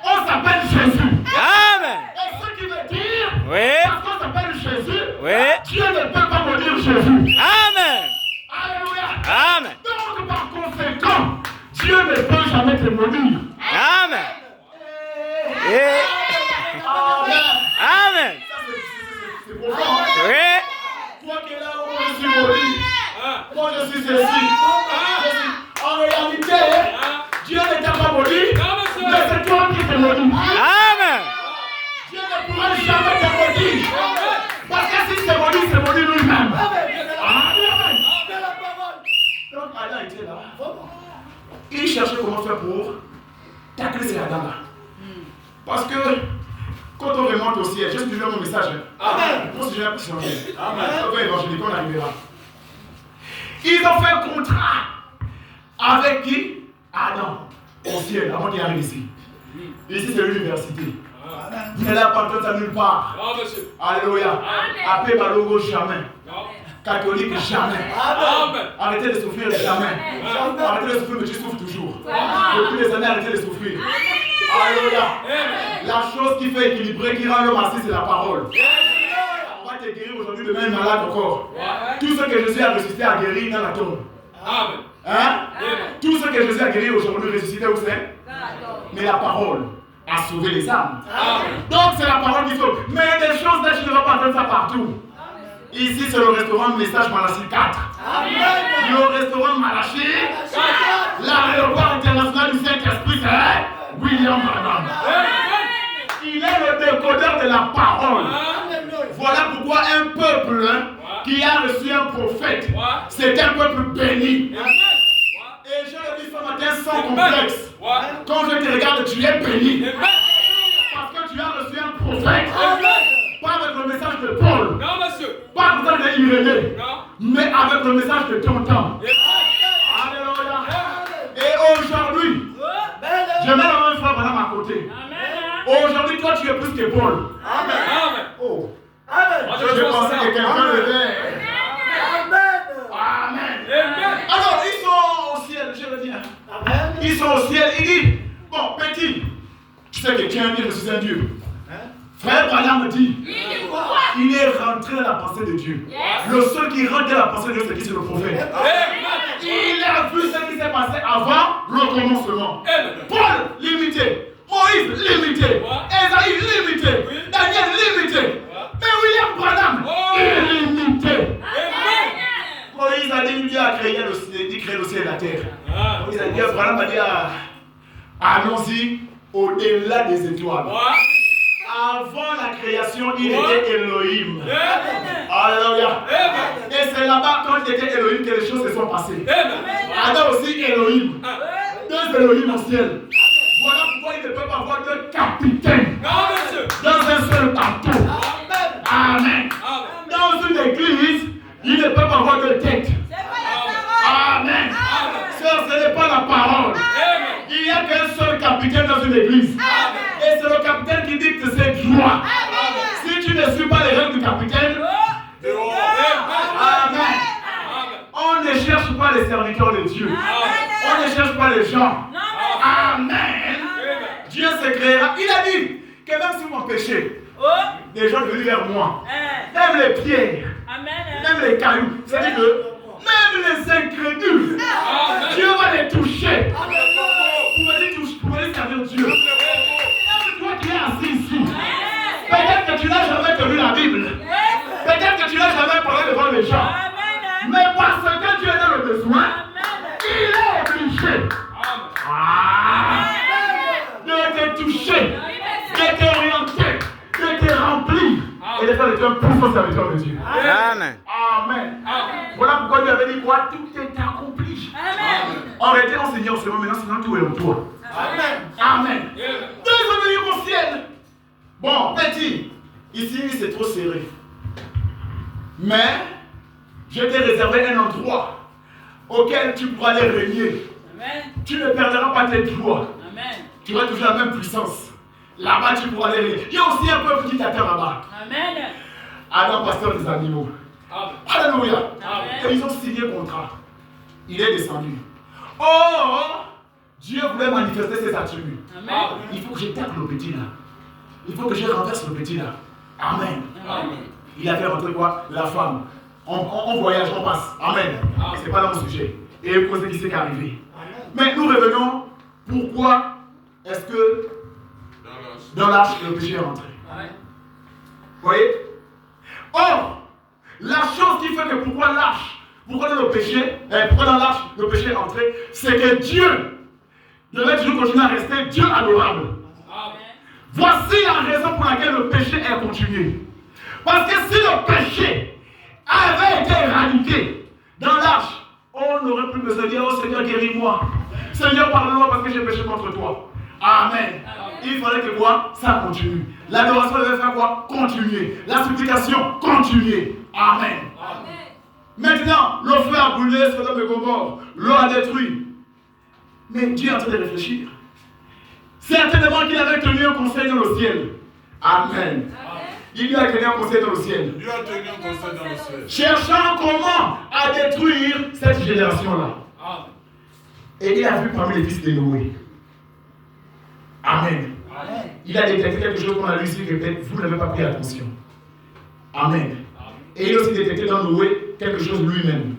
A: on s'appelle Jésus.
B: Amen.
A: Et ce qui veut dire,
B: Oui.
A: parce qu'on s'appelle Jésus,
B: Oui.
A: Dieu ne peut pas maudire Jésus.
B: Amen.
A: Alléluia.
B: Amen.
A: Donc par conséquent, Dieu ne peut jamais te maudire.
B: Amen. Et- Amen.
A: C'est profond.
B: Oui.
A: Toi qui es là, moi je suis maudit. Moi je suis ceci. En réalité, Dieu ne t'a pas maudit, mais c'est toi qui t'es maudit.
B: Amen.
A: Dieu ne pourra jamais te maudire. Parce que si c'est maudit lui-même. Amen. Donc Adam était là. Il cherchait comment faire pour tacler ces Adam-là. Parce que quand on remonte au ciel, je suis mon message. Amen. Moi, si j'ai l'impression. Amen. Ok, évangélique, on arrivera. Ils ont fait un contrat avec qui? Adam. Au ciel, avant qu'il arrive ici. Ici, c'est l'université. Vous n'allez pas entendre ça nulle part. Alléluia. Appelez Balongo jamais. catholique, jamais.
C: Amen.
A: Arrêtez de souffrir, jamais. Arrêtez de souffrir, mais tu souffres toujours. Depuis des années, arrêtez de souffrir. Alléluia. La chose qui fait équilibrer, qui rend l'homme assis, c'est la parole. On va te guérir aujourd'hui, demain, il est malade encore. Tout ce que Jésus a ressuscité a guéri dans la tombe.
C: Amen.
A: Hein? Tout ce que Jésus a guéri aujourd'hui, ressuscité où c'est? Mais la parole a sauvé les âmes. Donc c'est la parole qui sauve. Mais il y a des choses là, tu ne vas pas entendre ça partout. Ici, c'est le restaurant Message Malachie 4. Le restaurant Malachie, l'aéroport international du Saint-Esprit, c'est William Branham. Il est le décodeur de la parole. Voilà pourquoi un peuple qui a reçu un prophète, c'est un peuple béni. Et je le dis ce matin sans complexe. Quand je te regarde, tu es béni. Parce que tu as reçu un prophète. Pas avec le message de Paul.
C: Non, monsieur.
A: Pas avec le message d'Irénée.
C: Non.
A: Mais avec le message de ton temps. Alléluia. Et aujourd'hui, je mets la même frère madame à côté. Aujourd'hui, toi, tu es plus que Paul.
C: Amen.
A: Oh.
C: Moi,
A: Je pensais que quelqu'un le fait. Amen. Alors, ils sont au ciel, je le dis. Ils sont au ciel. Il dit, bon, petit, tu sais que tu es un Dieu, je suis un Dieu. Frère Branham me dit, il est rentré dans la pensée de Dieu. Le seul qui rentre dans la pensée de Dieu, c'est qui? C'est le prophète. Il a vu ce qui s'est passé avant le commencement. Paul, limité. Moïse, limité. Esaïe, limité. Daniel, limité. Mais William Branham, illimité. Moïse a dit, Dieu a créé le ciel et la terre. Moïse a dit, Branham a dit, allons-y au-delà des étoiles. Avant la création, il était Elohim. Alléluia. Et c'est là-bas, quand il était Elohim, que les choses se sont passées. Adam aussi Elohim. Deux Elohim au ciel. Voilà pourquoi il ne peut pas avoir deux capitaines dans un seul bateau. Amen. Dans une église, il ne peut pas avoir deux têtes. Amen. Sœur, ce n'est pas la parole. Il n'y a qu'un seul capitaine dans une église. Et c'est le capitaine qui dicte ses droits. Si tu ne suis pas les règles du capitaine, amen. On ne cherche pas les serviteurs de Dieu. On ne cherche pas les gens. Amen. Dieu se créera. Il a dit que même si vous péchez, les gens venus vers moi, même les pierres, même les cailloux, c'est-à-dire que même les incrédules, Dieu va les toucher. Vous pouvez servir Dieu. Même toi qui es assis ici, peut-être que tu n'as jamais connu la Bible. Peut-être que tu n'as jamais parlé devant les gens. Mais parce que Dieu est dans le besoin, il est obligé de te toucher, de t'orienter, de te remplir et de faire de toi un puissant serviteur de Dieu.
B: Amen.
A: Amen. Voilà pourquoi Dieu avait dit quoi? Tout est accompli. Arrêtez d'enseigner au Seigneur, maintenant tout est en toi. Amen. Deux au ciel. Bon, petit, ici c'est trop serré. Mais je t'ai réservé un endroit auquel tu pourras aller régner. Tu ne perdras pas tes droits. Tu auras toujours la même puissance. Là-bas, tu pourras aller régner. Il y a aussi un peuple qui t'attend là-bas. Adam, pasteur des animaux. Alléluia. Et ils ont signé le contrat. Il est descendu. Oh, Dieu voulait manifester ses attributs. Il faut que je tape le petit là. Il faut que je renverse le petit là. Amen. Il a fait rentrer quoi? La femme. On voyage, on passe. Amen. C'est pas là mon sujet. Et vous savez qui c'est qui est arrivé. Mais nous revenons. Pourquoi est-ce que dans l'arche le péché est rentré? Vous voyez? Or, la chose qui fait que pourquoi l'arche, pourquoi dans le péché, pourquoi dans l'arche le péché est entré, c'est que Dieu devait toujours continuer à rester Dieu adorable. Voici la raison pour laquelle le péché est continué. Parce que si le péché avait été éradiqué dans l'arche, on n'aurait plus besoin de dire, oh Seigneur, guéris-moi. Seigneur, pardonne-moi parce que j'ai péché contre toi. Amen. Il fallait que quoi? Ça continue. L'adoration devait faire quoi? Continuer. La supplication, continuer. Amen. Maintenant, le feu a brûlé Sodome et Gomorrhe. L'eau a détruit. Mais Dieu est en train de réfléchir. Certainement qu'il avait tenu un conseil dans le ciel. Amen. Il lui a tenu un conseil dans le ciel.
D: Dieu a tenu un conseil dans le ciel.
A: Cherchant comment à détruire cette génération-là.
C: Amen.
A: Et il a vu parmi les fils de Noé. Amen. Il a détecté quelque chose qu'on a lu ici que peut-être vous n'avez pas pris attention. Amen. Et il a aussi détecté dans Noé quelque chose lui-même.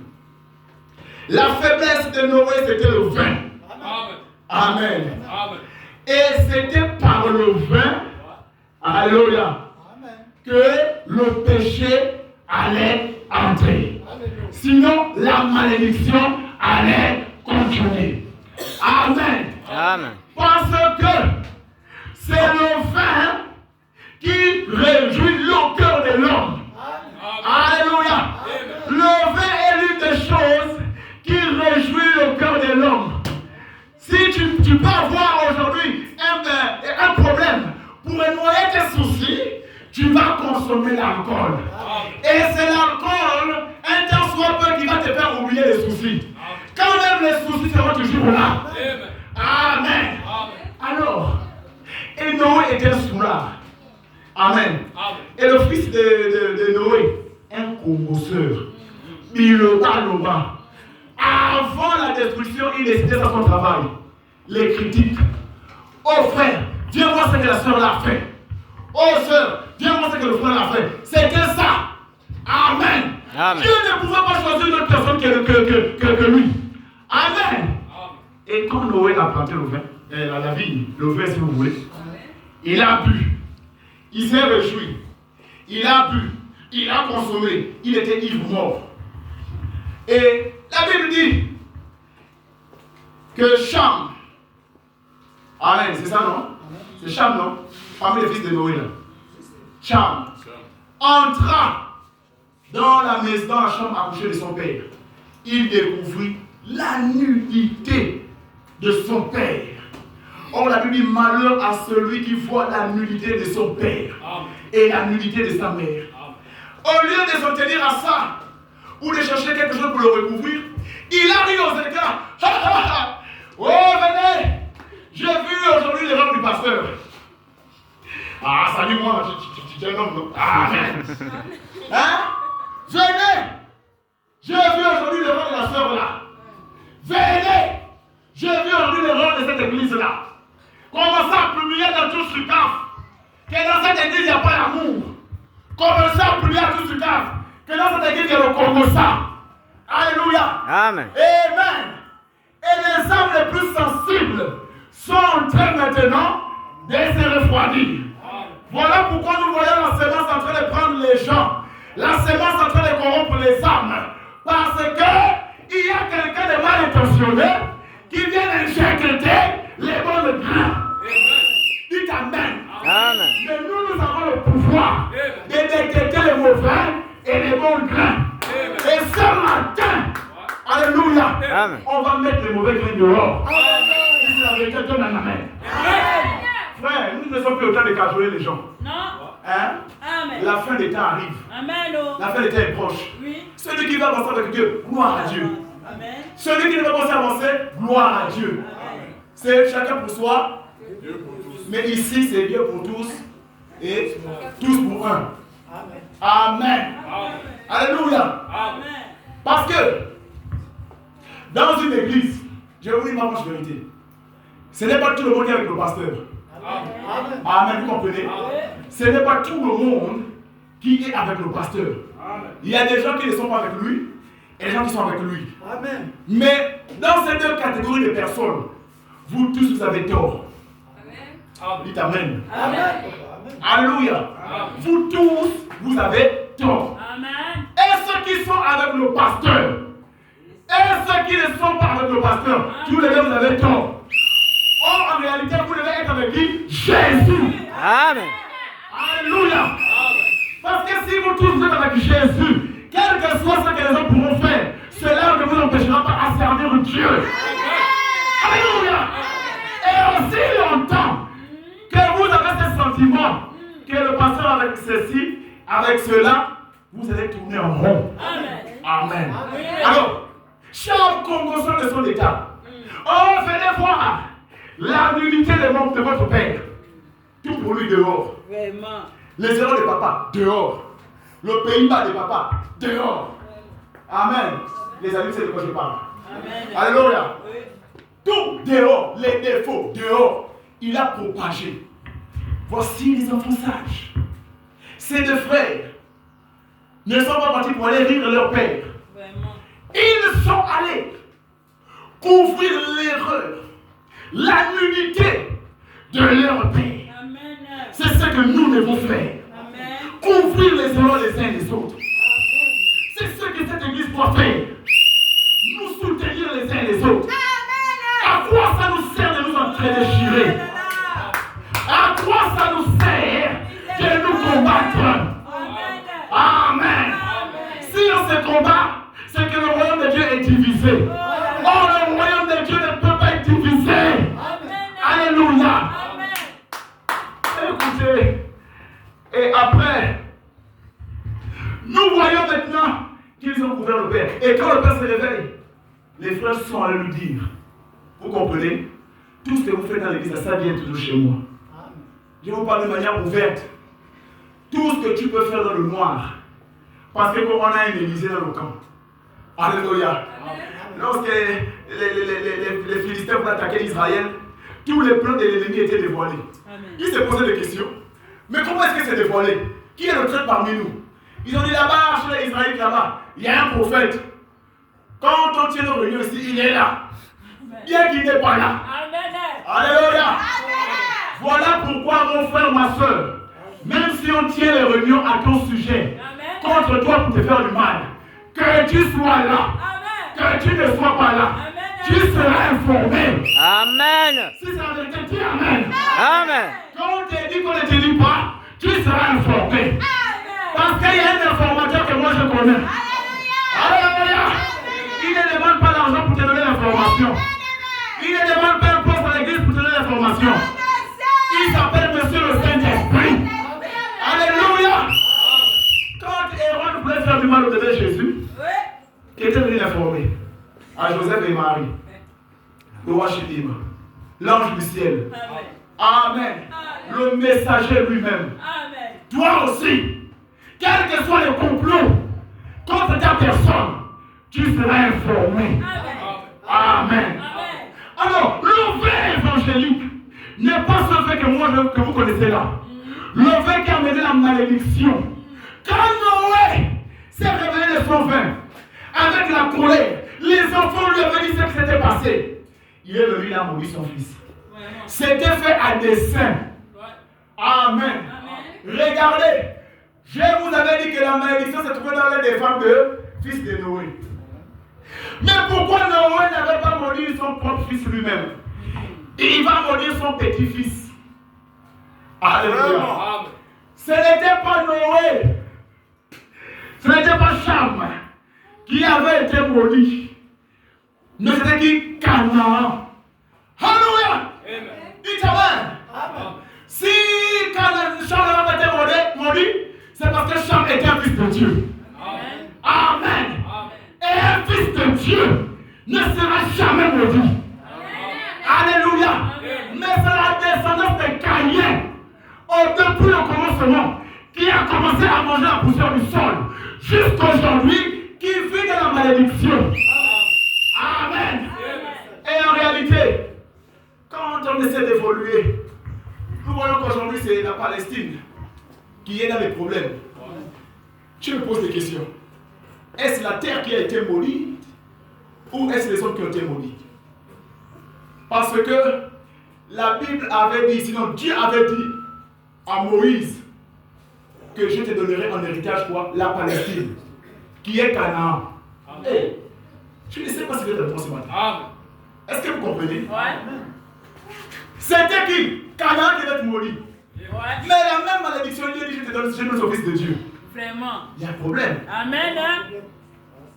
A: La faiblesse de Noé, c'était le vin.
C: Amen.
A: Amen.
C: Amen.
A: Et c'était par le vin, alléluia, que le péché allait entrer. Sinon, la malédiction allait continuer. Amen.
B: Amen.
A: Parce que c'est le vin qui réjouit le cœur de l'homme. Alléluia. Le vin est l'une des choses qui réjouit le cœur de l'homme. Si tu peux avoir aujourd'hui un problème pour noyer tes soucis, tu vas consommer l'alcool. Et c'est l'alcool, un temps soit peu, qui va te faire oublier les soucis. Quand même les soucis seront toujours là. Amen. Alors, et Noé était un soulard. Amen. Et le fils de Noé, un congosseur. Biloba. Avant la destruction, il était dans son travail. Les critiques. Oh frère, viens voir ce que la soeur l'a fait. Oh sœur, viens voir ce que le frère l'a fait. C'était ça. Amen.
B: Amen.
A: Dieu ne pouvait pas choisir une autre personne que lui. Amen. Et quand Noé a planté le vin, la vigne, le vin si vous voulez, il a bu. Il s'est réjoui. Il a bu. Il a consommé. Il était ivre mort. Et la Bible dit que Cham, amen, c'est ça non? C'est Cham non? Parmi les fils de Noé là. Cham entra dans la maison, dans la chambre à coucher de son père. Il découvrit la nudité de son père. Or la Bible dit malheur à celui qui voit la nudité de son père et la nudité de sa mère. Au lieu de s'en tenir à ça, ou de chercher quelque chose pour le recouvrir, il arrive aux écarts. Oh, venez! J'ai vu aujourd'hui les robes du pasteur. Ah, salut, moi, tu es un homme, non? Amen. Hein? Venez! J'ai vu aujourd'hui les robes de la sœur là. Venez! J'ai vu aujourd'hui les robes de cette église là. Commencez à publier dans tout ce caf que dans cette église il n'y a pas l'amour. Commencez à publier dans tout ce caf que dans cette église il y a le Congossa. Alléluia.
B: Amen.
A: Amen. Et les âmes les plus sensibles sont en train maintenant de se refroidir. Voilà pourquoi nous voyons la sémence en train de prendre les gens. La sémence en train de corrompre les âmes. Parce que il y a quelqu'un de mal intentionné qui vient injecter les bonnes grains. Dites Amen.
B: Amen.
A: Mais nous avons le pouvoir de détecter les mauvais et les bons grains. Et ce matin, alléluia,
B: Amen.
A: on va mettre les mauvais grains dehors. Si c'est la vérité, donne un amen. Frère, nous ne sommes plus au temps de cajoler les gens.
E: Non.
A: Hein?
E: Amen.
A: La fin des temps arrive.
E: Amen.
A: La fin des temps est proche.
E: Oui.
A: Celui qui va avancer avec Dieu, gloire à Dieu.
E: Amen.
A: Celui qui ne va pas avancer, gloire à Dieu.
E: Amen.
A: C'est chacun pour soi.
D: Dieu pour tous.
A: Mais ici, c'est Dieu pour tous et tous pour un. Amen. Alléluia.
E: Amen.
A: Parce que dans une église, je vais vous dire ma franche vérité. Ce n'est pas tout le monde qui est avec le pasteur. Amen. Vous comprenez? Ce n'est pas tout le monde qui est avec le pasteur. Il y a des gens qui ne sont pas avec lui et des gens qui sont avec lui.
F: Amen.
A: Mais dans ces deux catégories de personnes, vous tous vous avez tort. Dites Amen.
E: Amen.
A: Alléluia. Vous tous, vous avez tort.
E: Amen.
A: Et ceux qui sont avec le pasteur, et ceux qui ne sont pas avec le pasteur, tous les deux, vous avez tort. Or, en réalité, vous devez être avec qui? Jésus.
B: Amen.
A: Alléluia. Parce que si vous tous vous êtes avec Jésus, quel que soit ce que les hommes pourront faire, cela ne vous empêchera pas à servir Dieu. Alléluia. Et aussi longtemps que vous avez ce sentiment que le pasteur avec ceci, avec cela, vous allez tourner en rond. Amen. Alors, chaque congosseur de son état, oh, venez voir la nudité de votre père. Tout pour lui dehors.
E: Vraiment.
A: Les erreurs de papa, dehors. Le Pays-Bas de papa, dehors. Amen. Les amis, c'est de quoi je parle. Amen. Alléluia. Oui. Tout dehors, les défauts, dehors. Il a propagé. Voici les enfants sages. Ces deux frères ne sont pas partis pour aller rire leur père. Vraiment. Ils sont allés couvrir l'erreur, la nudité de leur père. Amen. C'est ce que nous devons faire. Amen. Couvrir les erreurs les uns les autres. Amen. C'est ce que cette église doit faire. Nous soutenir les uns les autres. Amen. À quoi ça nous sert de nous entredéchirer? À quoi ça nous sert de nous combattre? Amen. Si on se combat, c'est que le royaume de Dieu est divisé. Or, le royaume de Dieu ne peut pas être divisé. Alléluia. Écoutez, et après, nous voyons maintenant qu'ils ont couvert le Père. Et quand le Père se réveille, les frères sont allés lui dire, vous comprenez, tout ce que vous faites dans l'église, ça vient toujours chez moi. Je vous parle de manière ouverte. Tout ce que tu peux faire dans le noir, parce qu'on a une Élysée dans le camp. Alléluia. Lorsque les Philistins voulaient attaquer Israël, tous les plans de l'ennemi étaient dévoilés. Ils se posaient des questions. Mais comment est-ce que c'est dévoilé? Qui est le traître parmi nous? Ils ont dit là-bas, chez les Israélites là-bas, il y a un prophète. Quand on tient nos réunions ici, il est là. Bien qu'il n'est pas là. Alléluia. Voilà pourquoi, mon frère, ma soeur, même si on tient les réunions à ton sujet, contre toi pour te faire du mal, que tu sois là, que tu ne sois pas là, tu seras informé.
B: Amen.
A: Si c'est la vérité, dis Amen.
B: Amen.
A: Quand on te dit qu'on ne te dit pas, tu seras informé. Parce qu'il y a un informateur que moi je connais. Alléluia. Il ne demande pas l'argent pour te donner l'information. Il ne demande pas un poste à l'église pour te donner l'information. Il s'appelle Monsieur le Saint-Esprit. Alléluia. Quand Hérode voulait faire du mal au bébé Jésus, qui était venu l'informer à Joseph et Marie, le roi Shittim, l'ange du ciel. Amen. Le messager lui-même. Toi aussi, quel que soit le complot contre ta personne, tu seras informé. Amen. Alors, le vrai évangélique n'est pas ce fait que vous connaissez là. Le fait qui a amené la malédiction. Quand Noé s'est réveillé de son vin, avec la colère, les enfants lui avaient dit ce qui s'était passé. Il est venu, il a maudit son fils. C'était fait à dessein. Amen. Regardez, je vous avais dit que la malédiction se trouvait dans les femmes de fils de Noé. Mais pourquoi Noé n'avait pas maudit son propre fils lui-même? Il va maudire son petit-fils. Alléluia. Ce n'était pas Noé. Ce n'était pas Cham qui avait été maudit. Mais c'était qui? Canaan. Alléluia. Dites Amen. Si Cham avait été maudit, c'est parce que Cham était un fils de Dieu. Amen. Et un fils de Dieu ne sera jamais maudit. Alléluia. Mais c'est la descendance de Caïn, depuis le commencement, qui a commencé à manger la poussière du sol, jusqu'aujourd'hui, qui vit de la malédiction. Amen. Et en réalité, quand on essaie d'évoluer, nous voyons qu'aujourd'hui c'est la Palestine qui est dans les problèmes. Tu me poses des questions. Est-ce la terre qui a été maudite ou est-ce les hommes qui ont été maudits? Parce que la Bible avait dit, sinon Dieu avait dit à Moïse que je te donnerai en héritage quoi? La Palestine, qui est Canaan. Hey, je ne sais pas si vous êtes répondu ce matin. Est-ce que vous comprenez? C'était qui? Canaan qui devait être maudit. Mais la même malédiction, Dieu dit, je te donne au fils de Dieu. Vraiment. Il y a un problème. Amen.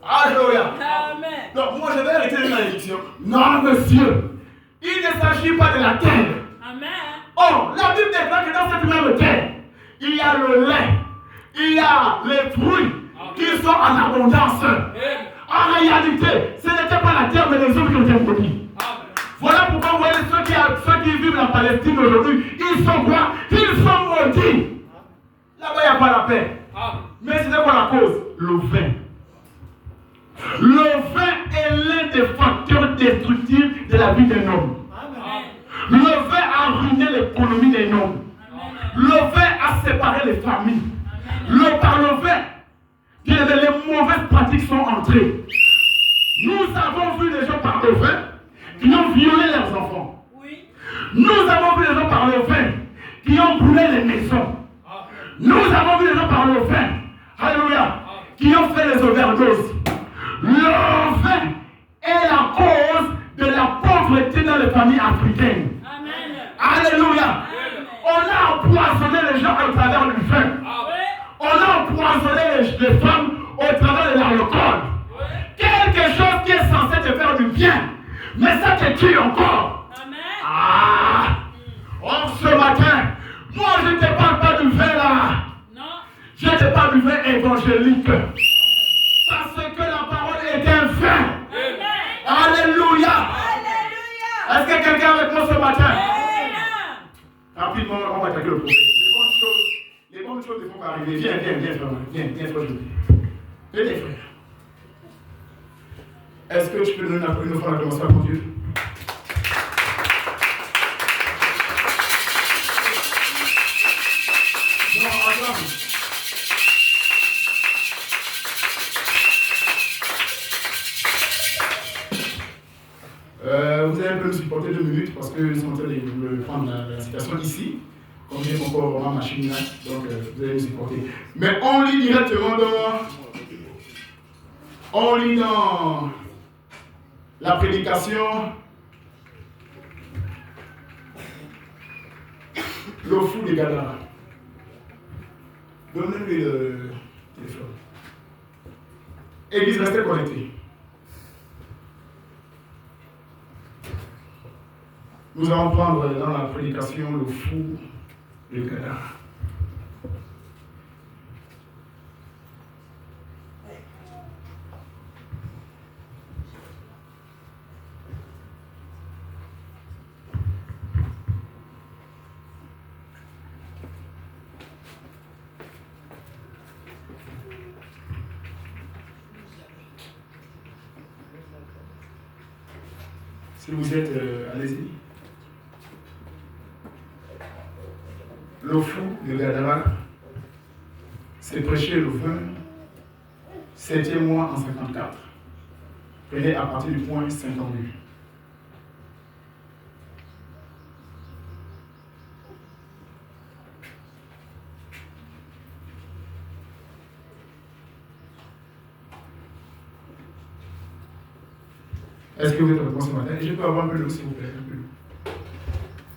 A: Alléluia. Amen. Donc moi je vais arrêter la malédiction. Non monsieur. Il ne s'agit pas de la terre. Amen. Oh, la Bible déclare que dans cette même terre, il y a le lait, il y a les fruits qui sont en abondance. En réalité, ce n'était pas la terre, mais les hommes qui ont été maudits. Voilà pourquoi vous voyez ceux qui vivent en Palestine aujourd'hui, ils sont quoi? Ils sont maudits. a pas la paix.
C: Amen.
A: Mais c'est quoi la cause? Le vin. Le vin est l'un des facteurs destructifs de la vie d'un homme. Le vin a ruiné l'économie d'un homme. Le vin a séparé les familles. Par le vin, les mauvaises pratiques sont entrées. Nous avons vu les gens par le vin qui ont violé leurs enfants. Nous avons vu les gens par le vin qui ont brûlé les maisons. Nous avons vu les gens par le vin, alléluia, qui ont fait les overdoses. Le vin est la cause de la pauvreté dans les familles africaines. Alléluia. On a empoisonné les gens au travers du vin. On a empoisonné les femmes au travers de l'alcool. Quelque chose qui est censé te faire du bien, mais ça te tue encore. Ce matin, moi je ne te parle pas du vin là. Je te parle du vin évangélique. Parce que la parole est un vin. Alléluia. Est-ce que quelqu'un est avec moi ce matin? Rapidement, on va attaquer le problème. Les bonnes choses ne vont pas arriver. Viens, frère. Venez, frère. Est-ce que tu peux donner une fois la commencer à conduire? Non, attends. Vous allez un peu me supporter 2 minutes parce que sont en train de prendre la situation ici. Comme j'ai encore ma machine là, donc vous allez me supporter. Mais on lit directement dans la prédication le fou des Gadara. Donnez-lui le téléphone. Église, restez connectés. Nous allons prendre dans la prédication le fou des Gadara. Si vous êtes, allez-y. Le fou de Gadara, c'est prêché le 27e mois en 54. Prenez à partir du point 52. Est-ce que vous êtes avec moi ce matin? Et je peux avoir un peu d'eau, s'il vous plaît, un peu d'eau.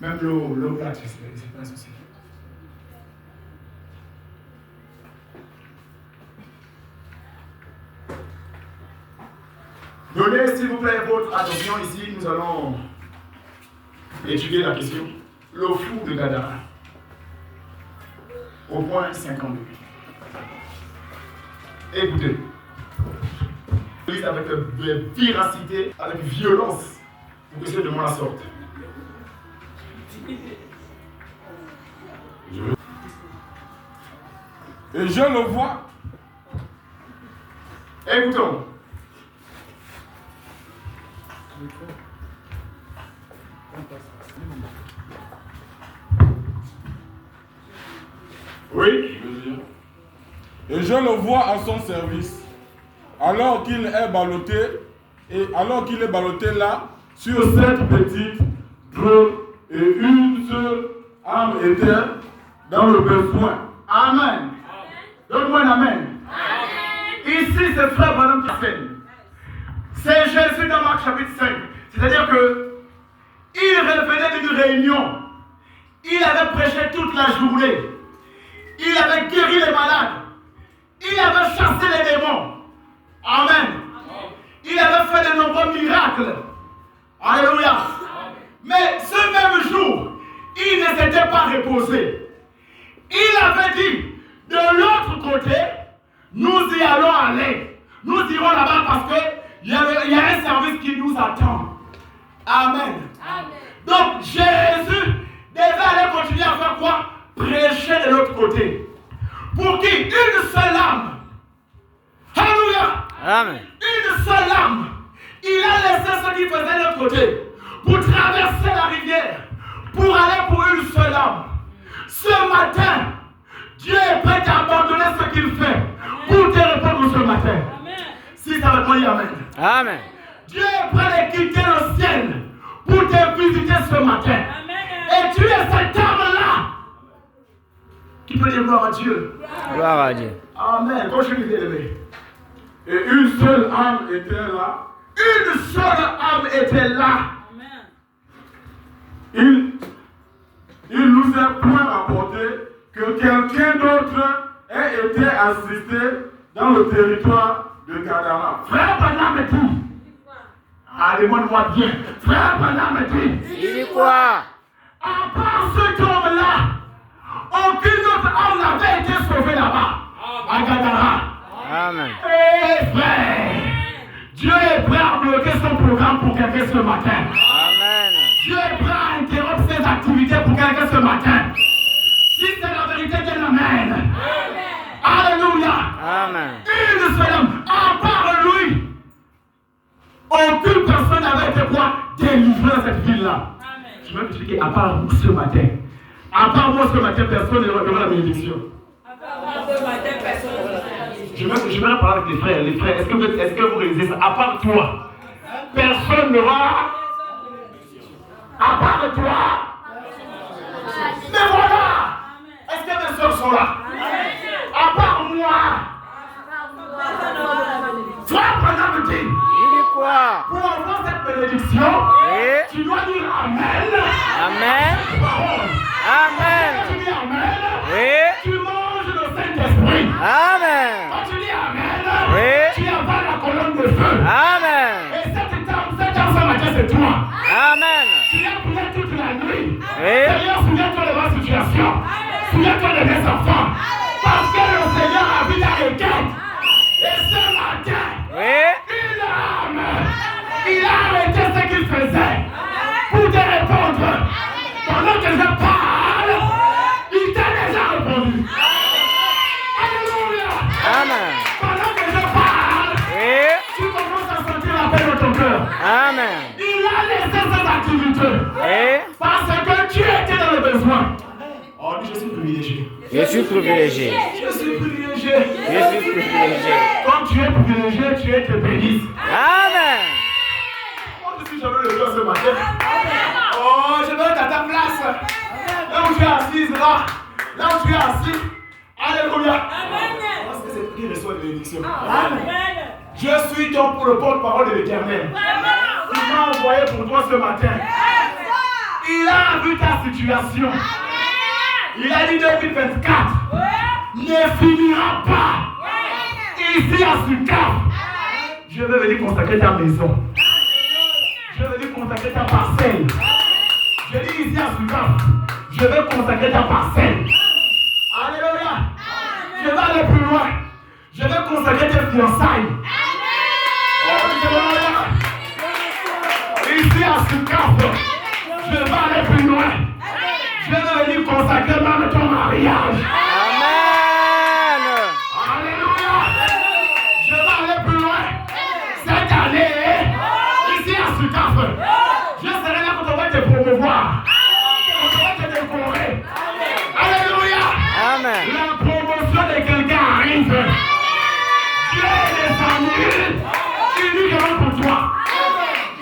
A: Même l'eau plate, c'est pas un souci. Donnez, s'il vous plaît, votre attention ici. Nous allons étudier la question. Le fou de Gadara. Au point 52. Écoutez. Avec véracité, avec violence, pour que ce de moi la sorte.
D: Et je le vois.
A: Écoutons. Oui.
D: Et je le vois à son service. Alors qu'il est ballotté là, sur cette petite drôle et une seule âme était dans le besoin.
A: Amen. Donne-moi un amen. Ici, c'est frère Branham qui enseigne. C'est Jésus dans Marc chapitre 5. C'est-à-dire que il revenait d'une réunion. Il avait prêché toute la journée. Il avait guéri les malades. Il avait chassé les démons. Amen. Il avait fait de nombreux miracles. Alléluia. Mais ce même jour, il ne s'était pas reposé. Il avait dit, de l'autre côté, nous y allons aller. Nous irons là-bas parce qu'il y a un service qui nous attend. Amen. Donc Jésus devait aller continuer à faire quoi? Prêcher de l'autre côté. Pour qui? Une seule âme. Alléluia.
B: Amen.
A: Une seule âme. Il a laissé ce qu'il faisait de l'autre côté pour traverser la rivière, pour aller pour une seule âme. Ce matin, Dieu est prêt à abandonner ce qu'il fait pour te répondre ce matin. Si ça va te dire Amen.
B: Amen.
A: Dieu est prêt à quitter le ciel pour te visiter ce matin. Et tu es cette âme-là qui peut dire gloire à Dieu.
B: Gloire à Dieu.
A: Amen. Continue d'élever.
D: Et une seule âme était là.
A: Une seule âme était là.
D: Il nous est point rapporté que quelqu'un d'autre ait été assisté dans le territoire de Gadara.
A: Frère Branham me dit. Allez-moi bien. Frère Branham me dit.
B: Il dit quoi?
A: À part cet homme-là, aucune autre âme n'avait été sauvée là-bas. À Gadara.
B: Amen.
A: Eh frère, Dieu est prêt à bloquer son programme pour quelqu'un ce matin.
B: Amen.
A: Dieu est prêt à interrompre ses activités pour quelqu'un ce matin. Si c'est la vérité, Dieu l'amène. Alléluia.
B: Amen.
A: Une seule âme, à part lui, aucune personne n'avait été quoi délivrée dans cette ville-là. Je vais m'expliquer, à part vous ce matin. À part moi ce matin, personne ne recevra la bénédiction. Je vais parler avec les frères. Les frères, est-ce que vous réalisez ça? À part toi, personne n'aura. À part de toi. Mais voilà. Est-ce que mes soeurs sont là? À part moi. Frère Branham me dit.
B: Il dit quoi?
A: Pour avoir cette bénédiction,
B: Oui.
A: tu dois dire Amen.
B: Amen. Amen.
A: Tu dis Amen.
B: Oui.
A: Tu manges le Saint-Esprit.
B: Amen.
A: Quand tu dis Amen,
B: Oui.
A: tu avales la colonne de feu.
B: Amen.
A: Et cette âme ce matin, c'est toi.
B: Amen.
A: Tu as prié toute la nuit.
B: Oui.
A: Seigneur, souviens-toi de ma situation. Souviens-toi de mes enfants. Parce que le Seigneur a vu ta requête. Et ce matin, une âme, il a arrêté ce qu'il faisait pour te répondre. Pendant que je parle, il t'a déjà répondu. Alléluia.
B: Amen.
A: Pendant que je parle, tu commences à sentir la paix dans ton cœur.
B: Amen.
A: Il a laissé ses activités. Parce que tu étais dans le besoin. Oh, je suis privilégié.
B: Je suis privilégié.
A: Je suis privilégié.
B: Je suis privilégié.
A: Comme tu es privilégié, tu es te béni.
B: Amen.
A: Moi aussi, j'avais le cœur ce matin. Oh, je vais être à ta place. Là où tu es assise, là. Là où tu es assis. Alléluia. Parce que c'est qui reçoit une bénédiction. Amen. Je suis ton pour le porte-parole de l'Éternel. Il m'a envoyé pour toi ce matin. Il a vu ta situation. Il a dit 2024 ne finira pas ici à Sucaf. Je vais venir consacrer ta maison. Je vais venir consacrer ta parcelle. Je dis ici à Sucaf, je vais consacrer ta parcelle. Alléluia. Je vais aller plus loin. Je vais consacrer tes fiançailles. Ici à Sucaf, je vais aller plus loin. Je vais venir consacrer même ton mariage.
B: Amen.
A: Alléluia. Je vais aller plus loin. Cette année, ici à Sucaf, je serai là quand on va te promouvoir. Quand on va te décorer. Alléluia.
B: Amen.
A: La promotion de quelqu'un arrive. Dieu est descendu uniquement pour toi.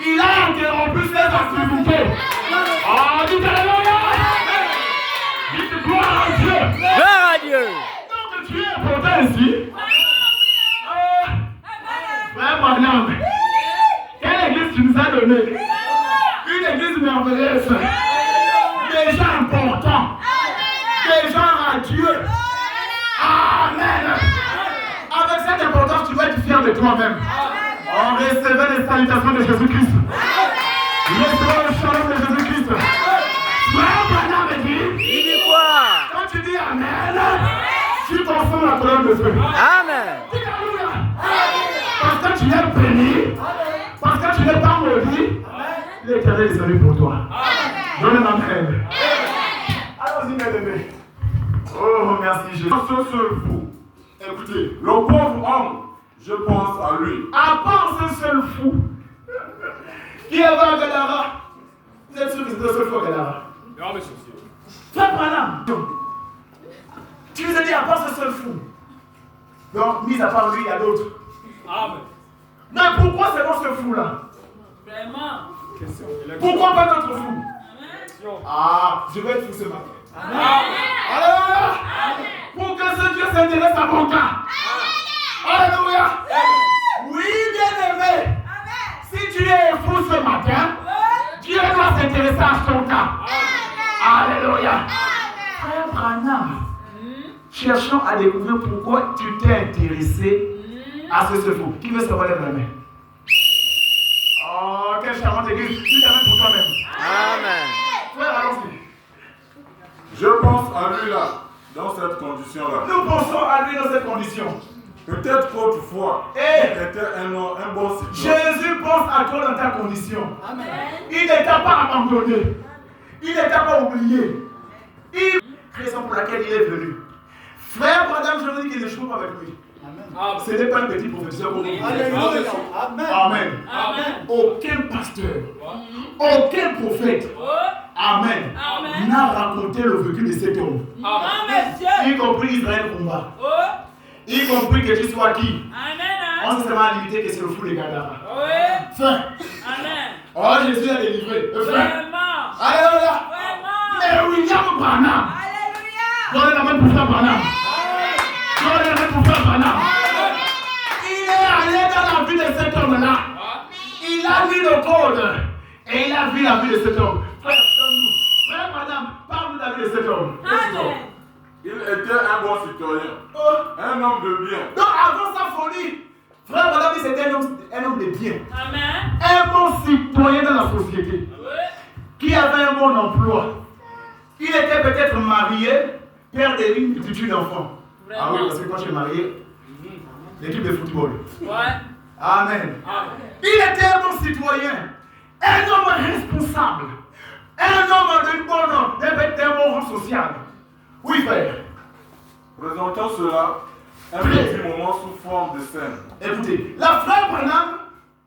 A: Il a interrompu ses activités. Oh, dites Alléluia. Dites gloire à Dieu.
B: Gloire à Dieu.
A: Donc tu es pourtant ici. Frère Branham, quelle église tu nous as donné? Une église merveilleuse. Des gens importants. Des gens radieux. Amen. Avec cette importance, tu dois être fier de toi-même. On recevait les salutations de Jésus-Christ. Recevez le shalom de Jésus-Christ. Frère Branham me dit.
B: Il dit quoi?
A: Quand tu dis Amen, tu consommes la colonne de feu.
B: Amen.
A: Dis Alléluia. Parce que tu es béni, parce que tu n'es pas maudit, l'Éternel est salut pour toi. Donne un Amen. Allons-y, mes bébés. Oh, merci Jésus.
D: Ce seul fou.
A: Écoutez,
D: Le pauvre homme, je pense à lui.
A: à part ce seul fou qui est à Gadara, vous êtes sûr que c'est le seul fou à Gadara?
C: Non, mais c'est sûr.
A: Frère Branham, tu nous as dit à part ce seul fou. Donc, mis à part lui, il y a d'autres.
C: Amen.
A: Mais pourquoi seulement ce fou-là?
E: Vraiment.
C: Question.
A: Pourquoi pas d'autres fous?
C: Question.
A: Ah, je vais être fou ce matin.
C: Amen.
A: Alléluia! Pour que ce Dieu s'intéresse à mon cas. Alléluia! Oui, bien-aimé. Si tu es fou ce matin, Dieu doit s'intéresser à ton cas. Alléluia! Frère Branham, cherchons à découvrir pourquoi tu t'es intéressé à ce fou. Qui veut savoir les mains? Oh, quelle charmante église. Tu t'amènes pour toi-même.
B: Amen.
A: Frère, allons-y.
D: Je pense à lui là, dans cette condition-là.
A: Nous pensons à lui dans cette condition.
D: Peut-être qu'autrefois,
A: Eh.
D: il était un bon citoyen.
A: Jésus pense à toi dans ta condition. Il ne t'a pas abandonné. Il ne t'a pas oublié. Raison pour laquelle il est venu. Frère, madame, je vous dis qu'il ne joue pas avec lui.
C: Amen.
A: Ce n'est pas un petit prophétiseur comme vous.
E: Alléluia.
A: Amen.
E: Amen.
A: Aucun pasteur, aucun prophète, Amen,
E: Amen.
A: n'a raconté le vécu de cet homme.
C: Amen.
A: Y compris Israël combat.
E: Oh.
A: Y compris que tu sois qui.
E: Amen.
A: On s'est seulement limité que c'est le fou de Gadara.
E: Oui.
A: Fin.
E: Amen.
A: Oh, Jésus a délivré. Fin.
E: Vraiment.
A: Alléluia.
E: Vraiment.
A: Mais William Branham.
E: Alléluia.
A: Donnez la main pour Frère Branham. Donnez la main pour Frère Branham. Il est allé dans la vie de cet homme-là. Il a vu le code. Et il a vu la vie de cet homme. Frère, donne-nous. Frère Branham, parle-nous de la vie de cet homme.
E: Amen.
D: Il était un bon citoyen,
A: Oh.
D: un homme de bien.
A: Donc avant sa folie, Frère Branham, c'était un homme de bien.
E: Amen.
A: Un bon citoyen dans la société.
E: Oui.
A: Qui avait un bon emploi. Il était peut-être marié, père d'une multitude d'enfants. Ah oui, parce que quand je suis marié, l'équipe de football.
E: Ouais.
A: Amen.
C: Amen.
A: Il était un bon citoyen, un homme responsable, un homme d'un bon rang social. Oui, frère.
D: Présentons cela un petit moment sous forme de scène.
A: Écoutez, la frère Branham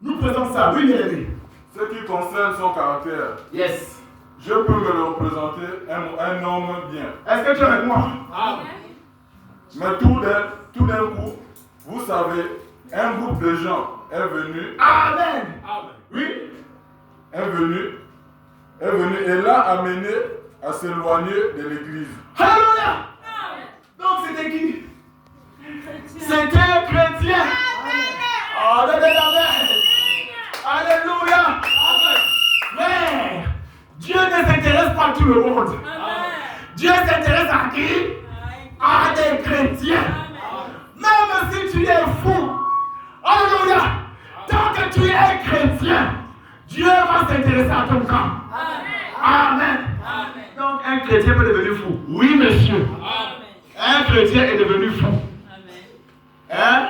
A: nous présente ça. Oui, bien aimé.
D: Ce qui concerne son caractère,
A: Yes.
D: je peux me le représenter un homme bien.
A: Est-ce que tu es avec moi?
C: Amen.
D: Mais tout d'un coup, vous savez, un groupe de gens est venu,
A: Amen.
C: Amen.
A: Oui.
D: est venu et l'a amené à s'éloigner de l'église.
A: Alléluia. Donc c'était qui? C'était un chrétien. Amen. Alléluia. Frère, Dieu ne s'intéresse pas à tout le monde. Dieu s'intéresse à qui? À des chrétiens. Même si tu es fou. Alléluia. Tant que tu es un chrétien, Dieu va s'intéresser à ton camp. Amen. Donc un chrétien peut devenir fou. Oui, monsieur. Un chrétien est devenu fou. Hein?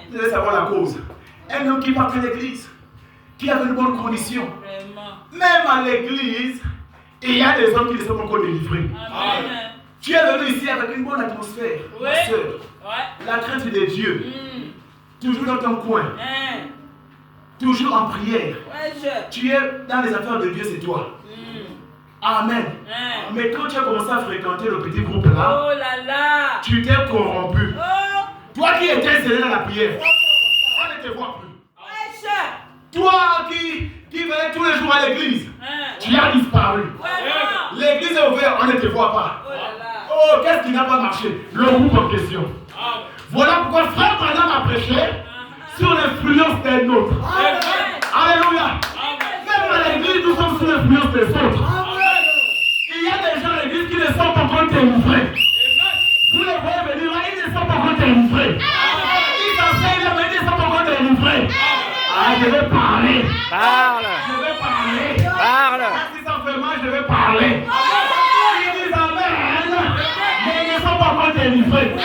A: Vous devez savoir la cause. Un homme qui part à l'église, qui avait une bonne condition. Même à l'église, il y a des hommes qui ne sont pas encore délivrés. Tu es venu ici avec une bonne atmosphère, ma soeur. La crainte de Dieu. Toujours dans ton coin. Toujours en prière. Tu es dans les affaires de Dieu, c'est toi. Amen. Mais quand tu as commencé à fréquenter le petit groupe là,
E: Oh là là.
A: tu t'es corrompu.
E: Oh.
A: Toi qui étais zélé dans la prière, on ne te voit plus. Toi qui venais tous les jours à l'église, tu as disparu. L'église est ouverte, on ne te voit pas. Oh, qu'est-ce qui n'a pas marché? Le groupe en question. Voilà pourquoi Frère Branham a prêché sur l'influence des nôtres. Alléluia. Même à l'église, nous sommes sous l'influence des autres. Il y a des gens à l'église qui ne sont pas encore délivrés. Vous les voyez venir là, ils ne sont pas encore délivrés. Ils enseignent là, mais ils ne sont pas encore délivrés. Ah, je vais parler.
B: Parle.
A: Je vais parler.
B: Parle.
A: Si ça fait mal, je vais parler. Ils disent Amen, mais ils ne sont pas encore délivrés.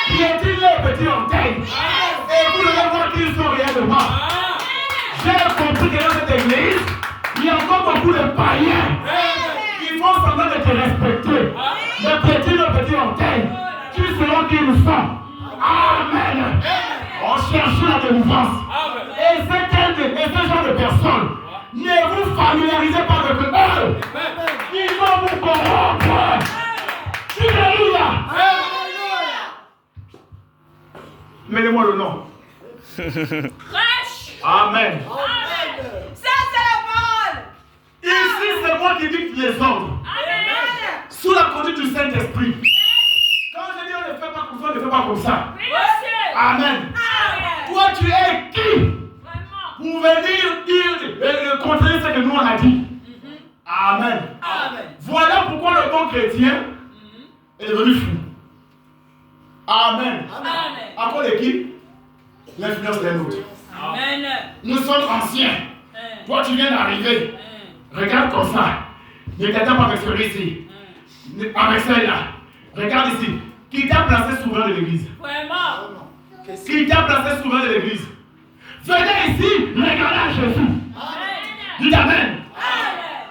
A: Piétine les petits orteils. Et vous devez voir qu'ils sont réellement. J'ai compris que dans cette église, il y a encore beaucoup de païens. Ils font semblant de te respecter. Mais piétine les petits petit orteil, tu seras qui nous sommes. Amen. On cherche la délivrance. Et ce genre de personnes, ne vous familiarisez pas avec eux. Ils vont vous corrompre. Alléluia. Mettez-moi le nom.
E: Prêche.
A: Amen.
E: Amen. Ça, c'est la parole.
A: Ici, c'est moi qui dicte les ordres.
E: Amen.
A: Sous la conduite du Saint-Esprit. Quand je dis on ne fait pas comme ça, on ne fait pas comme ça.
E: Oui, monsieur.
A: Amen.
E: Amen.
A: Toi, tu es qui
E: Vraiment.
A: pour venir dire contredire ce que nous on a dit? Amen.
E: Amen.
A: Voilà pourquoi le bon chrétien est devenu fou. Amen.
E: Amen.
A: À cause de qui? L'influence des nôtres.
E: Amen.
A: Nous sommes anciens. Toi, tu viens d'arriver. Regarde comme ça. Ne t'attends pas avec celui-ci. Avec celle-là. Regarde ici. Qui t'a placé souvent de l'église?
E: Vraiment.
A: Qui t'a placé souvent de l'église? Venez ici, regardez à Jésus.
E: Amen.
A: Dites Amen.
E: Amen.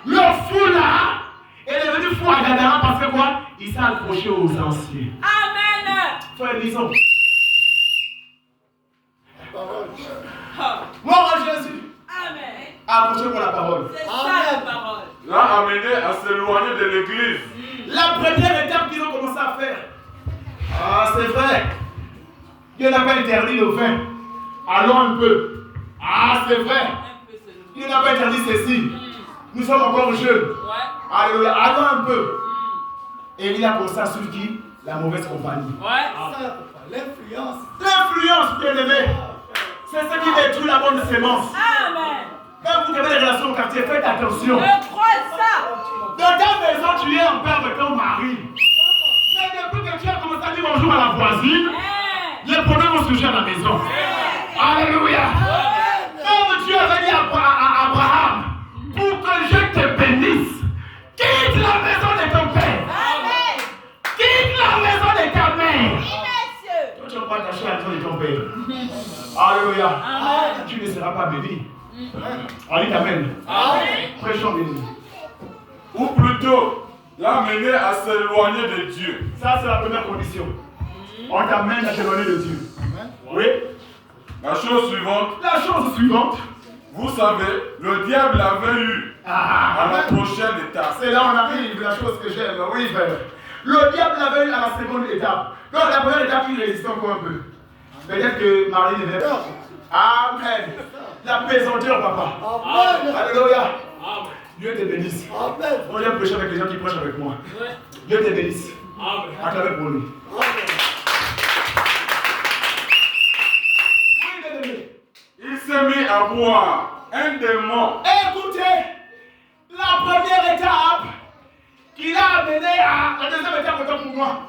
A: Le fou là est devenu fou à Gadara parce que quoi? Il s'est accroché aux anciens.
E: Amen.
A: Frère, lisons.
E: Ah.
A: Mort à Jésus.
E: Amen.
A: Accroché pour la parole.
E: C'est ça la parole.
D: L'a amené à s'éloigner de l'église.
A: La première étape qu'ils ont commencé à faire. Ah, c'est vrai. Dieu n'a pas interdit le vin. Allons un peu. Ah, c'est vrai. Dieu n'a pas interdit ceci. Nous sommes encore jeunes.
E: Ouais.
A: Alléluia. Allons un peu. Et il a commencé à suivre qui? La mauvaise compagnie.
E: Ouais.
F: L'influence.
A: L'influence, bien aimé. C'est ce qui détruit la bonne sémence.
E: Amen.
A: Quand vous avez des relations au quartier, faites attention.
E: Je crois ça.
A: Dans ta maison, tu es en paix avec ton mari. Mais depuis que tu as commencé à dire bonjour à la voisine, les problèmes vont surgir à la maison. Alléluia. Comme Dieu avait dit à Abraham, pour que je te bénisse, quitte la maison de ton père.
E: Amen.
A: Quitte la maison de ta mère.
E: Oui, monsieur.
A: Toi, tu ne vas pas cacher la maison de ton père. Alléluia.
E: Amen.
A: Tu ne seras pas béni. Allez, Amen.
E: Amen.
A: Prêchons béni.
D: Ou plutôt, l'a amené à s'éloigner de Dieu.
A: Ça, c'est la première condition. On t'amène à t'éloigner de Dieu. Oui.
D: La chose suivante,
A: La chose suivante.
D: vous savez, le diable avait eu à la prochaine étape.
A: C'est là où on arrive, la chose que j'aime. Oui, frère. Le diable l'avait eu à la seconde étape. Donc, la première étape, il résistait encore un peu. Peut-être que Marie devait faire. Amen. La pesanteur, papa.
F: Amen.
A: Alléluia.
C: Amen.
A: Dieu te bénisse.
F: Amen.
A: On vient prêcher avec les gens qui prêchent avec moi.
E: Ouais.
A: Dieu te bénisse.
C: Amen.
A: Acclamez pour lui.
D: Il s'est mis à boire un démon.
A: Écoutez, la première étape qu'il a amené à la deuxième étape autant pour moi,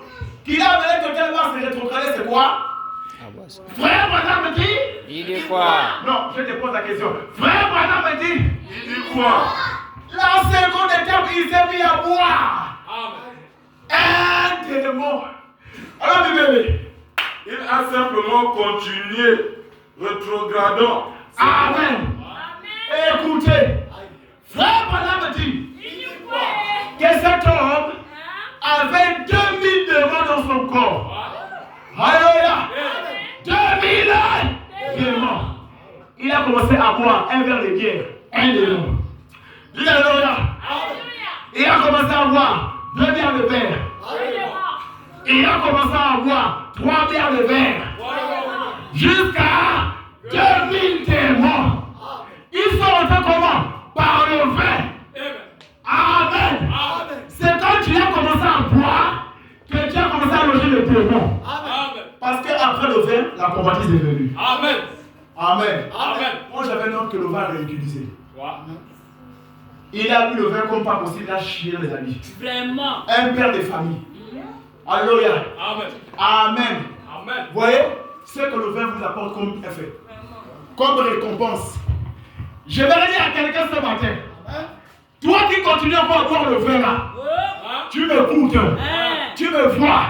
A: qu'il a amené totalement à se rétrograder, c'est quoi? Frère Branham me dit.
B: Il dit quoi?
A: Non, je te pose la question. Frère Branham me dit.
D: Il dit quoi?
A: La seconde étape, il s'est mis à boire
C: Amen.
A: un démon. Alors, bébé.
D: Il a simplement continué, rétrogradant.
A: Amen. Écoutez, frère Branham me dit que cet homme avait 2000 démons dans son corps. Alléluia. 2000 démons. Il a commencé à boire un verre de bière, un démon. Dis Alléluia. Il a commencé à boire 2 verres de verre. Il a commencé à boire 3 verres de verre. Jusqu'à 2000 démons. Ils sont rentrés comment? Par le vin. Amen. C'est quand tu as commencé à boire que tu as commencé à loger le démon.
C: Amen.
A: Parce qu'après le vin, la convoitise est venue.
C: Amen.
A: Amen.
C: Amen.
A: Moi j'avais un homme que le vin a réutilisé.
C: Ouais.
A: Il a bu le vin comme pas possible, il a chié les amis.
E: Vraiment.
A: Un père de famille. Alléluia.
C: Amen.
A: Amen.
C: Amen.
A: Vous voyez ce que le vin vous apporte comme effet, comme récompense. Je vais dire à quelqu'un ce matin. Toi qui continues encore à boire le vin là, tu m'écoutes, tu me vois,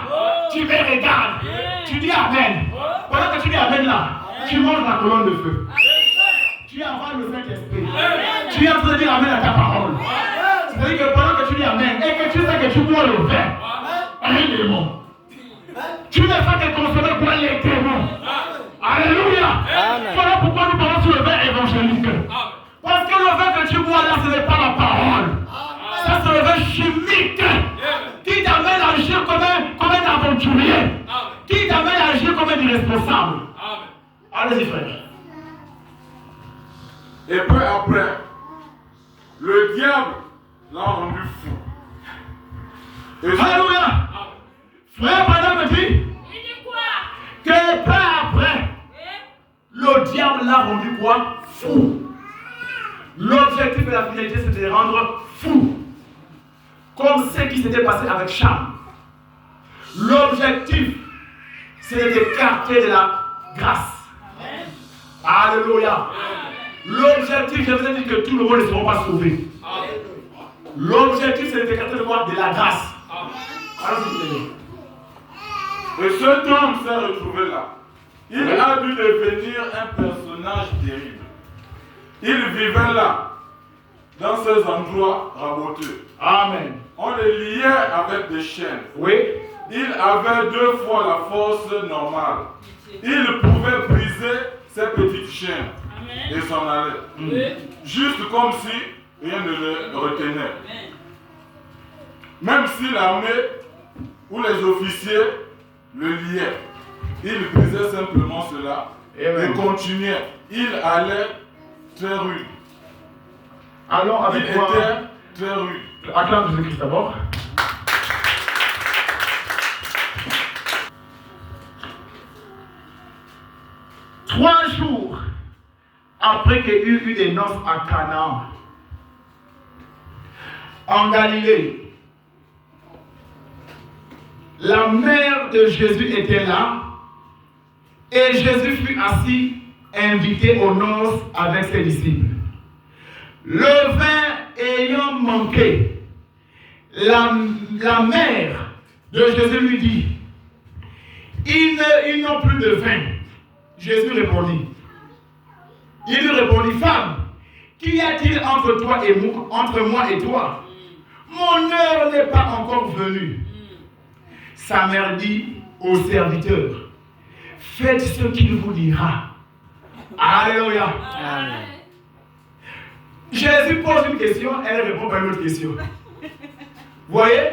A: tu me regardes, tu dis Amen. Pendant que tu dis Amen là, tu manges la colonne de feu. Tu avales le Saint-Esprit. Tu es en train de dire Amen à ta parole. C'est-à-dire que pendant que tu dis Amen et que tu sais que tu bois le vin, un démon. Tu ne fais que consommer quoi les démons. Alléluia.
B: Amen.
A: Voilà pourquoi nous parlons sur le vin évangélique. Parce que le vin que tu bois là, ce n'est pas la parole. Ça, c'est le vin chimique qui t'amène à agir comme un aventurier, qui t'amène à agir comme un irresponsable. Allez-y, frère.
D: Et peu après, le diable l'a rendu fou. Et
A: Alléluia. Frère Branham me dit que peu après, le diable l'a rendu quoi? Fou. L'objectif et la finalité, c'était de rendre fou. Comme ce qui s'était passé avec Cham. L'objectif, c'est d'écarter de la grâce. Alléluia. L'objectif, je vous ai dit que tout le monde ne sera pas sauvé. L'objectif, c'est d'écarter de quoi? De la grâce. Alors, s'il vous plaît.
D: Et cet homme s'est retrouvé là. Il a dû devenir un personnage terrible. Il vivait là, dans ces endroits raboteux.
A: Amen.
D: On le liait avec des chaînes.
A: Oui.
D: Il avait 2 fois la force normale. Il pouvait briser ses petites chaînes et s'en aller. Juste comme si rien ne le retenait. Même si l'armée ou les officiers le liaient, il brisait simplement cela et continuait. Il allait très rude.
A: Allons
D: Il
A: avec moi.
D: était très rude.
A: Acclame Jésus-Christ d'abord. Trois jours après qu'il y eut eu des noces à Canaan, en Galilée, la mère de Jésus était là et Jésus fut assis, invité aux noces avec ses disciples. Le vin ayant manqué, la mère de Jésus lui dit, ils n'ont plus de vin. Jésus répondit. Il lui répondit, femme, qu'y a-t-il entre moi et toi? Mon heure n'est pas encore venue. Sa mère dit au serviteur, faites ce qu'il vous dira. Alléluia.
B: Amen.
A: Jésus pose une question, elle répond par une autre question. Vous voyez?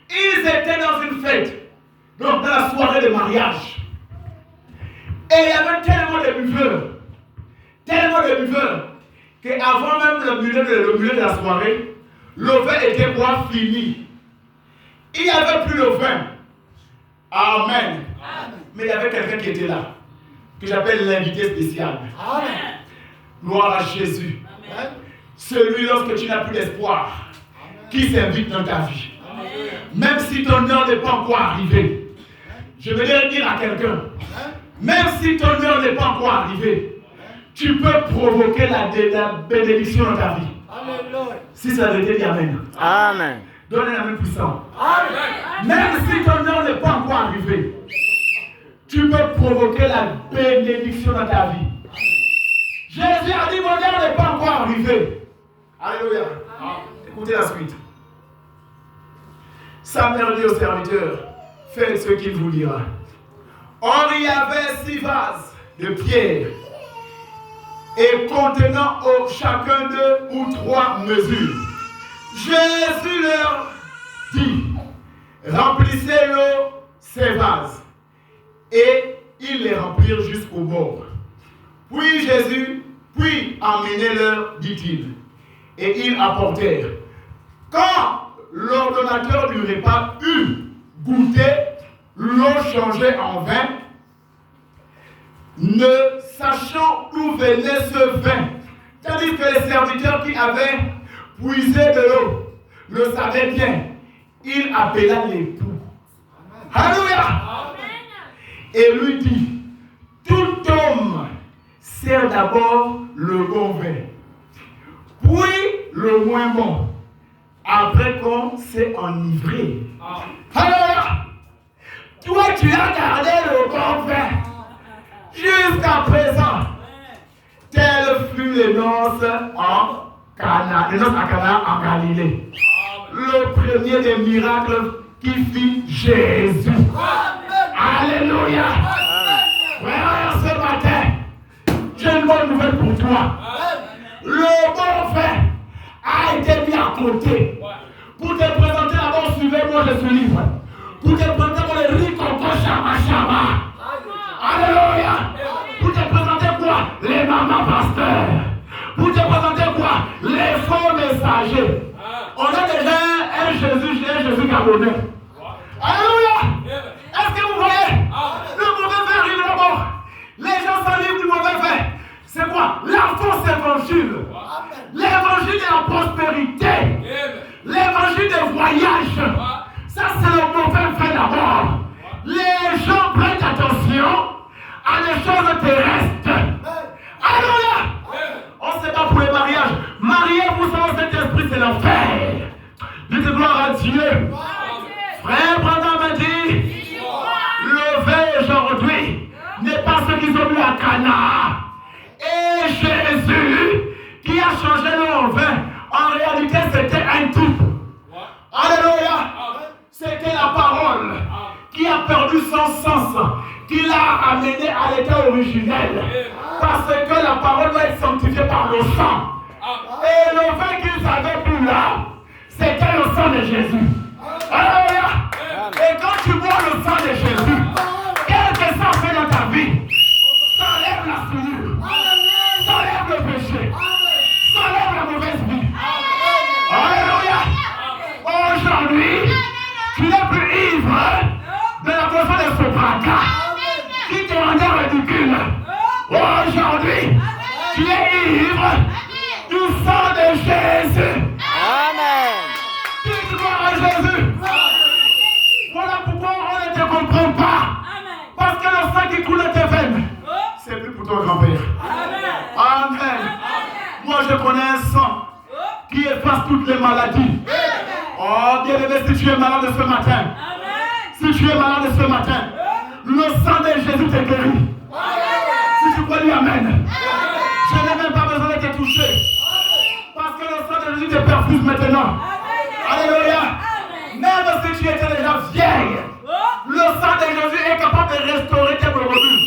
A: Ils étaient dans une fête, donc dans la soirée de mariage. Et il y avait tellement de buveurs, qu'avant même le milieu de la soirée, le vin était quoi? Fini. Il n'y avait plus le vin. Amen. Mais il y avait quelqu'un qui était là, que j'appelle l'invité spécial. Amen. Gloire à Jésus. Amen. Celui lorsque tu n'as plus d'espoir, qui s'invite dans ta vie. Amen. Même si ton heure n'est pas encore arrivée. Je veux dire à quelqu'un, même si ton heure n'est pas encore arrivée, tu peux provoquer la bénédiction dans ta vie. Alléluia. Si ça veut dire Amen.
B: Amen.
A: Donne un amen puissant. Amen. Même si ton heure n'est pas encore arrivée, tu peux provoquer la bénédiction dans ta vie. Jésus a dit, mon heure n'est pas encore arrivée. Alléluia. Écoutez la suite. Sa mère dit au serviteur, faites ce qu'il vous dira. Or, il y avait 6 vases de pierre et contenant chacun 2 ou 3 mesures. Jésus leur dit, remplissez l'eau ces vases. Et ils les remplirent jusqu'au bord. Puis emmenez-leur, dit-il. Et ils apportèrent. Quand l'ordonnateur du repas eut goûté l'eau changée en vin, ne sachant d'où venait ce vin, tandis que les serviteurs qui avaient puisé de l'eau le savaient bien, il appela l'époux. Alléluia. Et lui dit, tout homme sert d'abord le bon vin, puis le moins bon, après qu'on s'est enivré. Alléluia. Toi, tu as gardé le bon vin jusqu'à présent. Telles furent les noces à Cana en Galilée. Le premier des miracles qui fit Jésus. Alléluia. Frère, ce matin, j'ai une bonne nouvelle pour toi. Le bon fait a été mis à côté. Pour te présenter d'abord, suivez-moi de ce livre. Pour te présenter pour les ricoco chama chama. Alléluia. Pour te présenter quoi? Les mamans pasteurs. Pour te présenter quoi? Les faux messagers. On a déjà un Jésus gabonais. Alléluia. Est-ce que vous voyez? Le mauvais fait arrive d'abord. Les gens s'enlèvent du mauvais fait. C'est quoi? La fausse évangile. L'évangile de la prospérité. L'évangile des voyages. Ça, c'est le mauvais fait d'abord. Les gens prêtent attention à des choses terrestres. Alléluia. On ne sait pas pour les mariages. Mariez-vous sans cet esprit, c'est l'enfer. Dites gloire à Dieu. Frère Branham m'a dit, le vin aujourd'hui n'est pas ce qu'ils ont mis à Cana. Et Jésus, qui a changé leur vin, en réalité c'était un type. Alléluia. C'était la parole qui a perdu son sens, qui l'a amené à l'état originel. Parce que la parole doit être sanctifiée par le sang. Et le vin qu'ils avaient bu là, c'était le sang de Jésus. Alléluia. Et quand tu bois le sang de Jésus, quel que ça fait dans ta vie, ça enlève la souillure, ça enlève le péché, ça enlève la mauvaise vie. Alléluia. Aujourd'hui, tu n'es plus ivre de la boisson de ce braquage qui te rendait ridicule. Aujourd'hui, tu es ivre du sang de Jésus.
B: Amen.
A: Dis gloire à Jésus. Voilà pourquoi on ne te comprend pas. Parce que le sang qui coule de tes veines, c'est plus pour ton grand-père. Amen. Moi, je connais un sang qui efface toutes les maladies. Oh, bien-aimé, si tu es malade ce matin, si tu es malade ce matin, le sang de Jésus te guérit. Si tu crois lui, amen. Je n'ai même pas besoin de te toucher. Parce que le sang de Jésus te perfuse maintenant. Alléluia. Même si tu étais déjà vieille, le sang de Jésus est capable de restaurer tes revenus.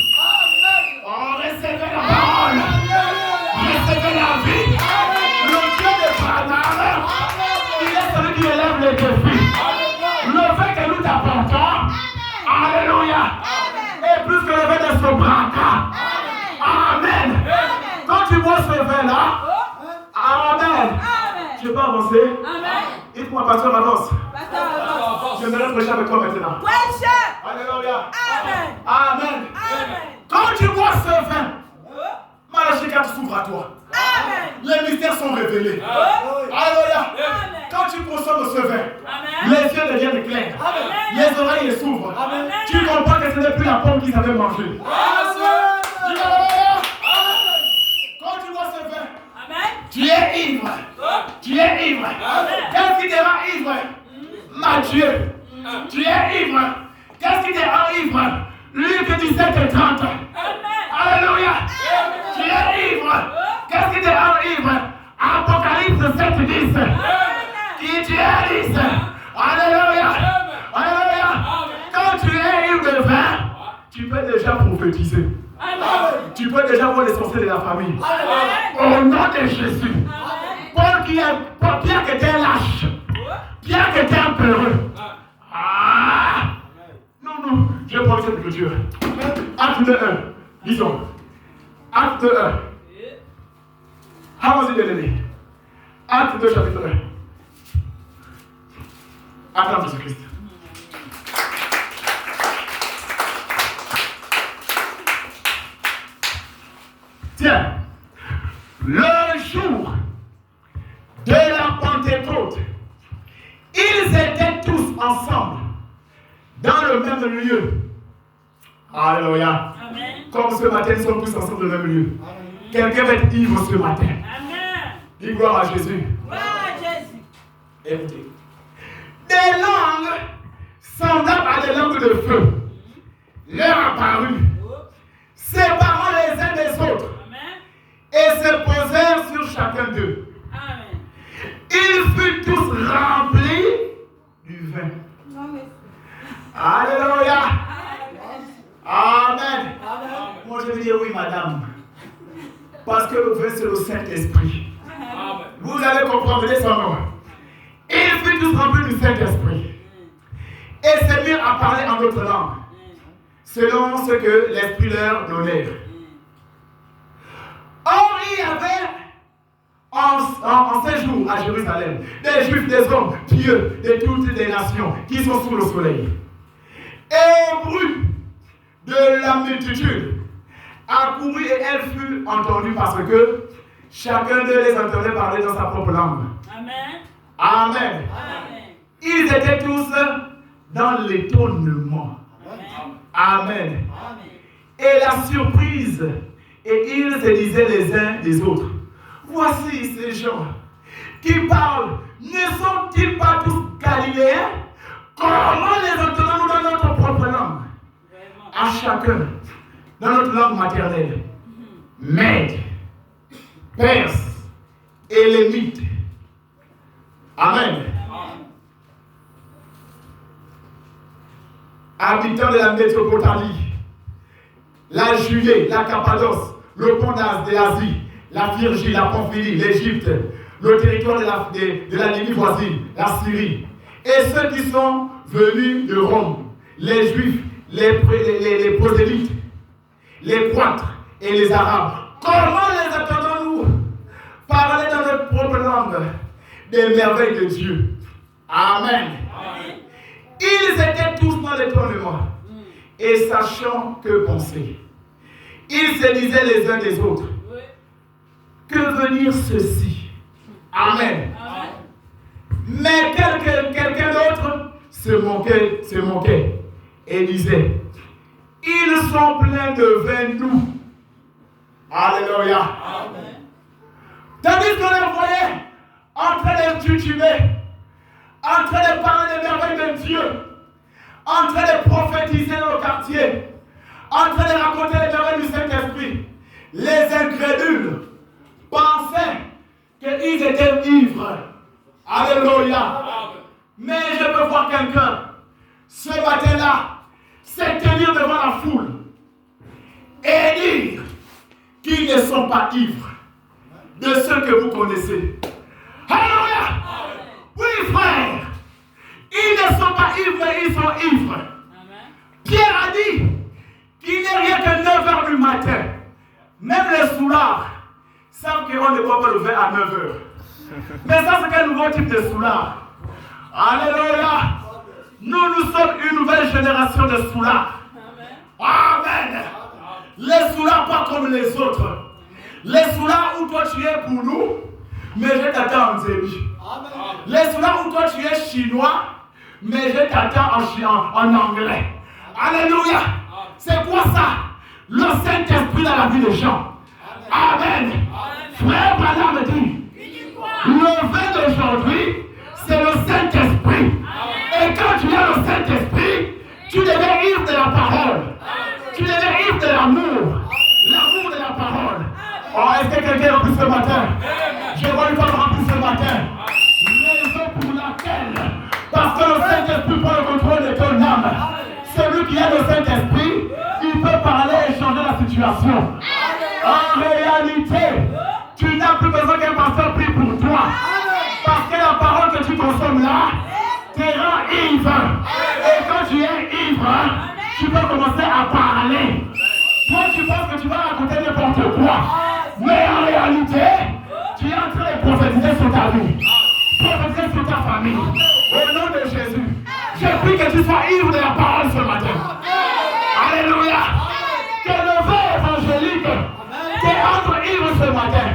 A: Oh, recevez la parole. Recevez la vie. Le Dieu de Branham, il est celui qui élève les défis. Le fait que nous t'apportons, alléluia, est plus que le fait de ce braquage. Amen. Quand tu vois ce vin-là, amen. Tu peux avancer? Dites-moi, pasteur, avance. J'aimerais prêcher avec toi maintenant. Alléluia. Amen. Quand tu vois ce vin, Malachie 4 s'ouvre à toi. Les mystères sont révélés. Alléluia. Quand tu consommes ce vin, les yeux deviennent clairs. Les oreilles s'ouvrent. Tu comprends que ce n'est plus la pomme qu'ils avaient mangée. Quand tu vois ce vin, tu es ivre. Tu es ivre. Qu'est-ce qui te rend ivre? Matthieu. Tu es ivre. Qu'est-ce qui te rend ivre? Luc 17 et 30. Alléluia. Tu es ivre. Qu'est-ce qui te rend ivre? Apocalypse 7, 10. Qui tu es 10. Alléluia. Alléluia. Quand tu es ivre de vin, tu peux déjà prophétiser. Tu peux déjà voir l'essentiel de la famille. Au nom de Jésus. Pierre qui était lâche. Pierre qui était un peureux. Non, je prends cette écriture. Acte 1. Lisons. Acte 1. Allons-y, bien-aimés. Acte 2, chapitre 1. Attends, Jésus-Christ. Tiens, le jour de la Pentecôte, ils étaient tous ensemble dans le même lieu. Alléluia. Comme ce matin, ils sont tous ensemble dans le même lieu. Quelqu'un va être ivre ce matin. Dis gloire à Jésus. Écoutez. Des langues semblables à des langues de feu leur apparurent, séparant les uns des autres, et se posèrent sur chacun d'eux. Ils furent tous remplis du vin. madame. Parce que le vin, c'est le Saint-Esprit. Vous allez comprendre son nom. Ils furent tous remplis du Saint-Esprit. Et se mirent à parler en d'autres langues, selon ce que l'Esprit leur donnait. Or, il y avait en séjour à Jérusalem des Juifs, des hommes pieux de toutes les nations qui sont sous le soleil. Et au bruit de la multitude accourut et elle fut entendue parce que chacun d'eux les entendait parler dans sa propre langue.
E: Amen.
A: Amen.
E: Amen.
A: Ils étaient tous dans l'étonnement. Amen. Et la surprise, et ils se disaient les uns des autres, voici ces gens qui parlent, ne sont-ils pas tous galiléens? Comment les entendons-nous dans notre propre langue? À chacun, dans notre langue maternelle, Mède, Perse, Élémite. Amen. Habitants de la Mésopotamie, la Judée, la Cappadoce, le pont d'Asie, la Phrygie, la Pamphylie, l'Égypte, le territoire de la Libye voisine, la Syrie, et ceux qui sont venus de Rome, les Juifs, les prosélytes, les prêtres et les Arabes. Comment les entendons-nous parler dans notre propre langue des merveilles de Dieu? Amen. Ils étaient tous dans l'étonnement et sachant que penser. Ils se disaient les uns des autres, que veut dire ceci? Amen. Mais quelqu'un d'autre se moquait et disait, ils sont pleins de vin doux. Alléluia. Tandis qu'on les voyait en train de tutuber, en train de parler des merveilles de Dieu, en train de prophétiser dans le quartier, en train de raconter les merveilles du Saint-Esprit, les incrédules pensaient qu'ils étaient ivres. Alléluia. Mais je peux voir quelqu'un ce matin-là se tenir devant la foule et dire qu'ils ne sont pas ivres de ceux que vous connaissez. Alléluia. Oui, frère. Ils ne sont pas ivres, mais ils sont ivres. Amen. Pierre a dit qu'il n'est rien que 9h du matin. Même les soulards savent qu'on ne boit pas le vin à 9h. Mais ça, c'est quel nouveau type de soulard? Alléluia. Nous sommes une nouvelle génération de soulards. Amen. Les soulards pas comme les autres. Les soulards où toi tu es pour nous, mais je t'attends en début. Les soulards où toi tu es chinois, mais je t'attends en anglais. Alléluia. C'est quoi ça? Le Saint-Esprit dans la vie des gens. Amen. Frère Branham dit, le vin d'aujourd'hui, c'est le Saint-Esprit. Et quand tu as le Saint-Esprit, tu deviens ivre de la parole. Tu deviens ivre de l'amour. L'amour de la parole. Oh, est-ce que quelqu'un est rempli ce matin? Je vois une femme remplie ce matin. Raison pour laquelle, parce que le Saint-Esprit prend le contrôle de ton âme. Celui qui a le Saint-Esprit, il peut parler et changer la situation. En réalité, tu n'as plus besoin qu'un pasteur prie pour toi. Parce que la parole que tu consommes là te rend ivre. Et quand tu es ivre, tu peux commencer à parler. Toi, tu penses que tu vas raconter n'importe quoi. Mais en réalité, tu es en train de prophétiser sur ta vie. Prophétiser sur ta famille. Au nom de Jésus, je prie que tu sois ivre de la parole ce matin. Alléluia. Que le vin évangélique te rende ivre ce matin.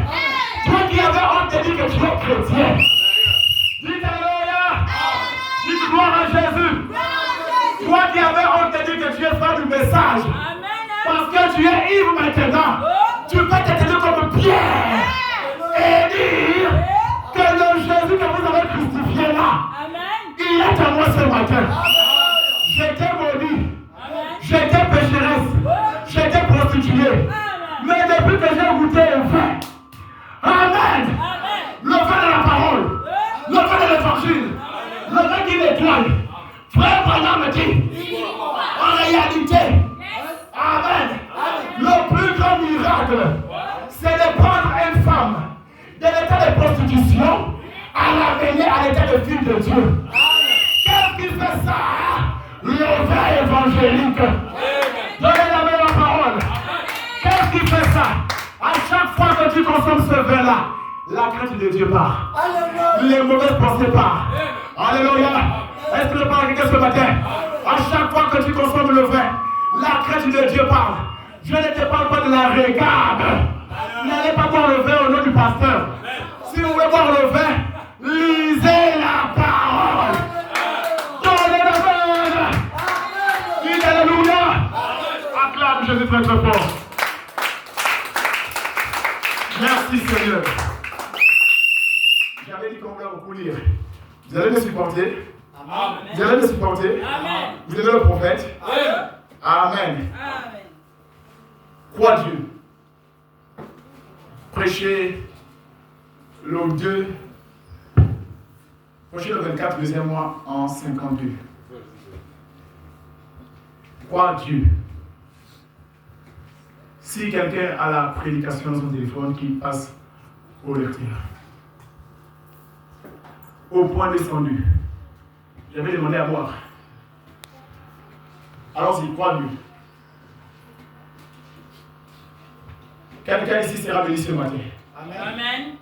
A: Toi qui avais honte de dire que tu es chrétien. Dites Alléluia. Dites gloire à Jésus. Toi qui avais honte de dire que tu es fan du message. Parce que tu es ivre maintenant. Tu peux te tenir comme Pierre et dire que le Jésus que vous avez crucifié là, il est à moi ce matin. J'étais maudit. J'étais pécheresse. J'étais prostituée. Mais depuis que j'ai goûté au vin, Amen. Le vin de la parole, le vin de l'évangile, le vin qui nettoie. Frère Branham me dit, en réalité, Amen, le plus grand miracle amené à l'état de fille de Dieu. Qu'est-ce qui fait ça? Le vin évangélique. Donnez la même parole. Qu'est-ce qui fait ça? À chaque fois que tu consommes ce vin-là, la crainte de Dieu part. Les mauvaises pensées partent. Alléluia. Est-ce que je parle à quelqu'un ce matin? À chaque fois que tu consommes le vin, la crainte de Dieu parle. Je ne te parle pas de la régarde. N'allez pas boire le vin au nom du pasteur. Si vous voulez boire le vin, lisez la parole. Donnez la main. Dites alléluia. Acclame Jésus très très fort. Merci Seigneur. J'avais dit qu'on voulait beaucoup lire. Vous allez me supporter. Amen. Vous allez me supporter. Amen. Vous avez le prophète. Amen. Amen. Amen. Crois Dieu. Prêchez le 2. Prêchez le 24, deuxième mois en 52. Crois Dieu. Si quelqu'un a la prédication dans son téléphone, qu'il passe au lecteur. Au point descendu. J'avais demandé à boire. Alors, il croit Dieu. Quelqu'un ici sera béni ce matin. Amen. Amen.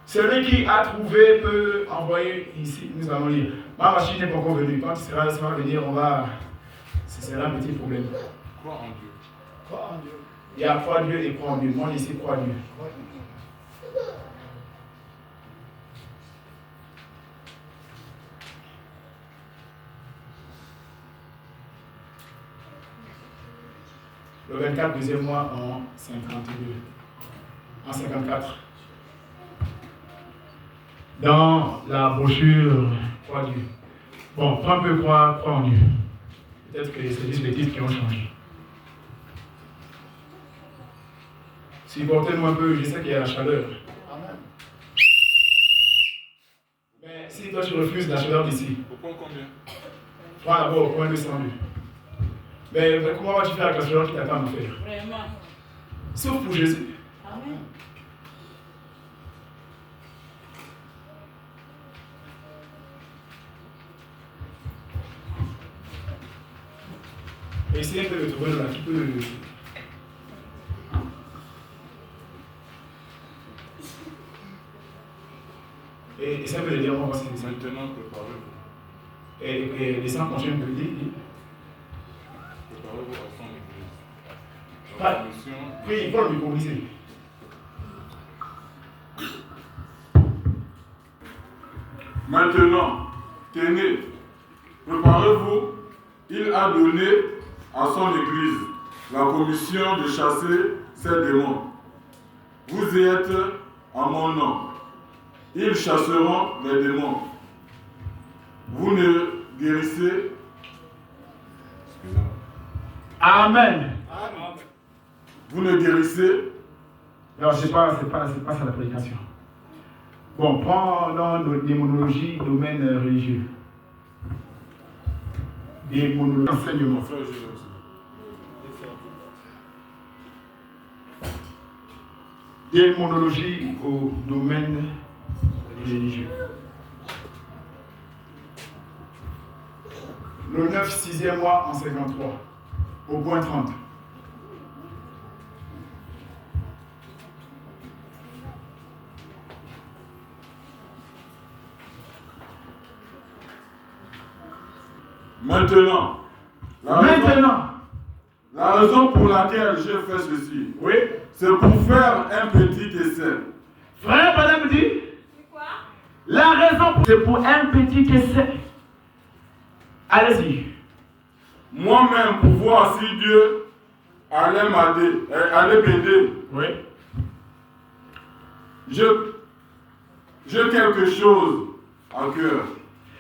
A: Celui qui a trouvé peut envoyer ici. Nous allons lire. Ma machine n'est pas encore venue. Quand il sera venir, on va. Ce sera un petit problème.
D: Crois en Dieu.
A: Crois en Dieu. Il y a croire Dieu et croire en Dieu. Moi, ici, crois Dieu. Le 24, deuxième mois en 52. En 54. Dans la brochure, crois Dieu. Bon, prends un peu croire en Dieu. Peut-être que c'est juste les titres qui ont changé. Supportez-moi un peu, je sais qu'il y a la chaleur. Amen. Mais si toi tu refuses la chaleur d'ici,
D: Au point combien?
A: prends d'abord au point descendu. Mais comment vas-tu faire avec la chaleur qui t'attend à faire?
E: Vraiment.
A: Sauf pour Jésus.
E: Amen.
A: Essayez un peu de trouver un petit peu. Et ça veut dire, on va voir si c'est ça.
D: Maintenant, préparez-vous.
A: Et les 100 prochaines me disent.
D: Préparez-vous à son église.
A: Ah,
D: La commission.
A: oui, il faut le micro-lycée.
D: Maintenant, tenez, préparez-vous. Il a donné à son église la commission de chasser ces démons. Vous y êtes en mon nom. Ils chasseront les démons. Vous ne guérissez.
A: Amen.
D: Vous ne guérissez.
A: Non, c'est pas ça la prédication. Bon, prends dans nos démonologie, domaine religieux. Démonologie, enseignement. Démonologie au domaine religieux. Le 9, 6e mois en 53, au point 30.
D: Maintenant, la raison pour laquelle j'ai fait ceci,
A: Oui.
D: c'est pour faire un petit essai.
A: Frère, madame dit,
E: C'est quoi?
A: la raison, c'est pour un petit essai. Allez-y.
D: Moi-même, pour voir si Dieu allait m'aider.
A: Oui.
D: J'ai quelque chose à cœur.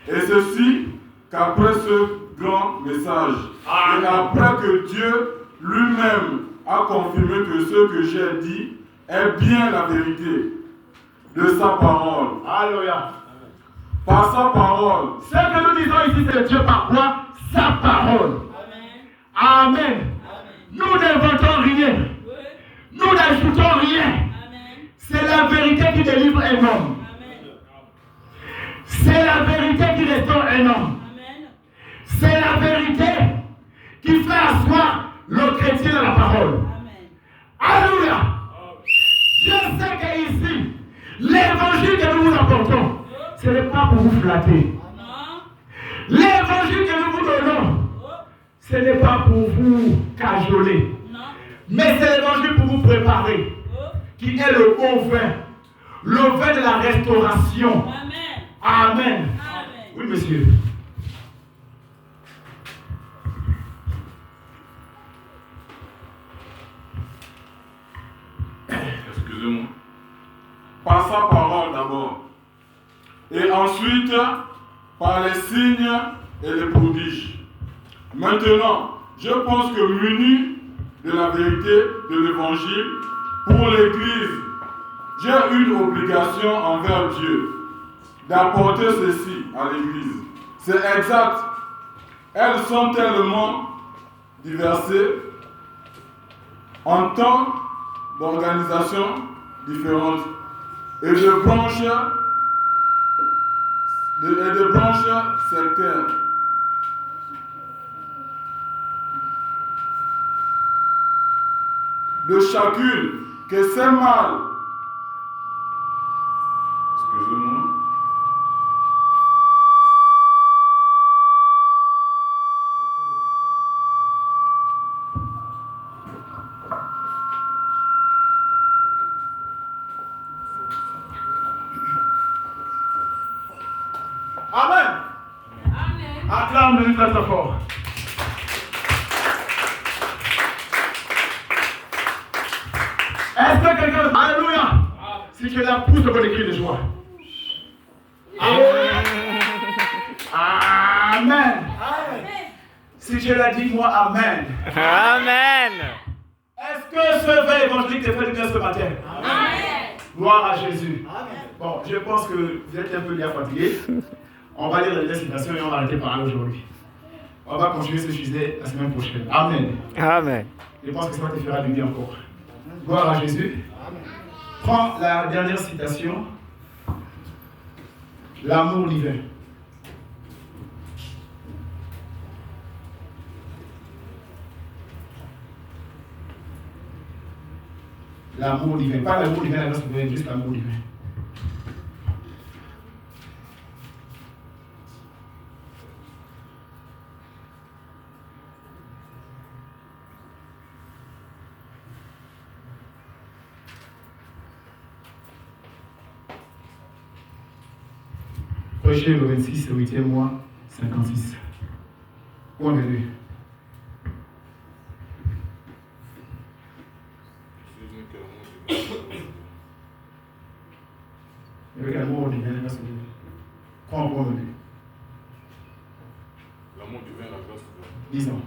D: Et ceci, qu'après ce grand message, et après que Dieu lui-même a confirmé que ce que j'ai dit est bien la vérité de sa parole.
A: Alléluia.
D: Par sa parole.
A: Ce que nous disons ici, c'est Dieu par quoi? Sa parole.
E: Amen.
A: Amen. Nous n'inventons rien.
E: Oui.
A: Nous n'ajoutons rien.
E: Amen.
A: la vérité qui délivre un homme. C'est la vérité qui restaure un homme. C'est la vérité qui fait asseoir le chrétien dans la parole. Alléluia. Dieu sait qu'ici, l'évangile que nous vous apportons, ce n'est pas pour vous flatter. L'évangile que nous vous donnons, ce n'est pas pour vous cajoler. Mais c'est l'évangile pour vous préparer, qui est le bon vin, le vin de la restauration. Amen. Amen. Oui, monsieur.
D: Excusez-moi. Par sa parole d'abord. Et ensuite, par les signes et les prodiges. Maintenant, je pense que muni de la vérité de l'évangile, pour l'Église, j'ai une obligation envers Dieu d'apporter ceci à l'Église. C'est exact. Elles sont tellement diversées en tant d'organisations différentes et de branches sectaires. De chacune que c'est mal. Excusez-moi.
A: Amen. Acclame-le très très fort. Est-ce que quelqu'un... Alléluia. Si tu la pousses, on peut l'écrire de joie. Amen. Amen. Si tu l'as dit, moi, Amen.
B: Amen.
A: Est-ce que ce vin évangélique te fait du bien ce matin? Amen. Gloire à Jésus. Amen. Bon, je pense que vous êtes un peu bien fatigués. On va lire les citations et on va arrêter par là aujourd'hui. On va continuer ce que je disais la semaine prochaine. Amen.
B: Amen.
A: Je pense que ça te fera du bien encore. Gloire à Jésus. Prends la dernière citation. L'amour divin. L'amour divin. Pas l'amour divin, la grâce divine, juste l'amour divin. Prêcher le 26, le 8e mois, 56. Où on est lu? Avec l'amour divin, la grâce divine. Quoi on peut lu?
D: L'amour divin, la grâce divine.
A: Disons.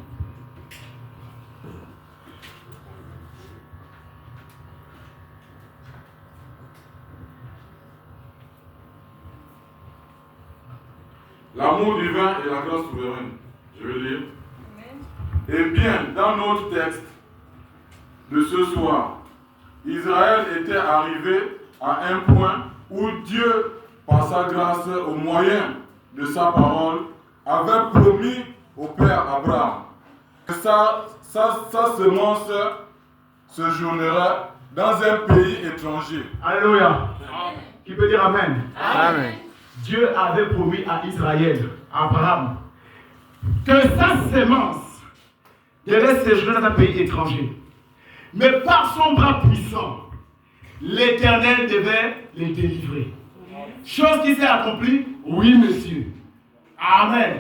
D: L'amour divin et la grâce souveraine. Je vais lire. Eh bien, dans notre texte de ce soir, Israël était arrivé à un point où Dieu, par sa grâce, au moyen de sa parole, avait promis au père Abraham que sa semence séjournerait dans un pays étranger.
A: Alléluia. Qui peut dire Amen?
B: Amen.
A: Dieu avait promis à Israël, à Abraham, que sa sémence devait séjourner dans un pays étranger. Mais par son bras puissant, l'Éternel devait les délivrer. Chose qui s'est accomplie? Oui, monsieur. Amen.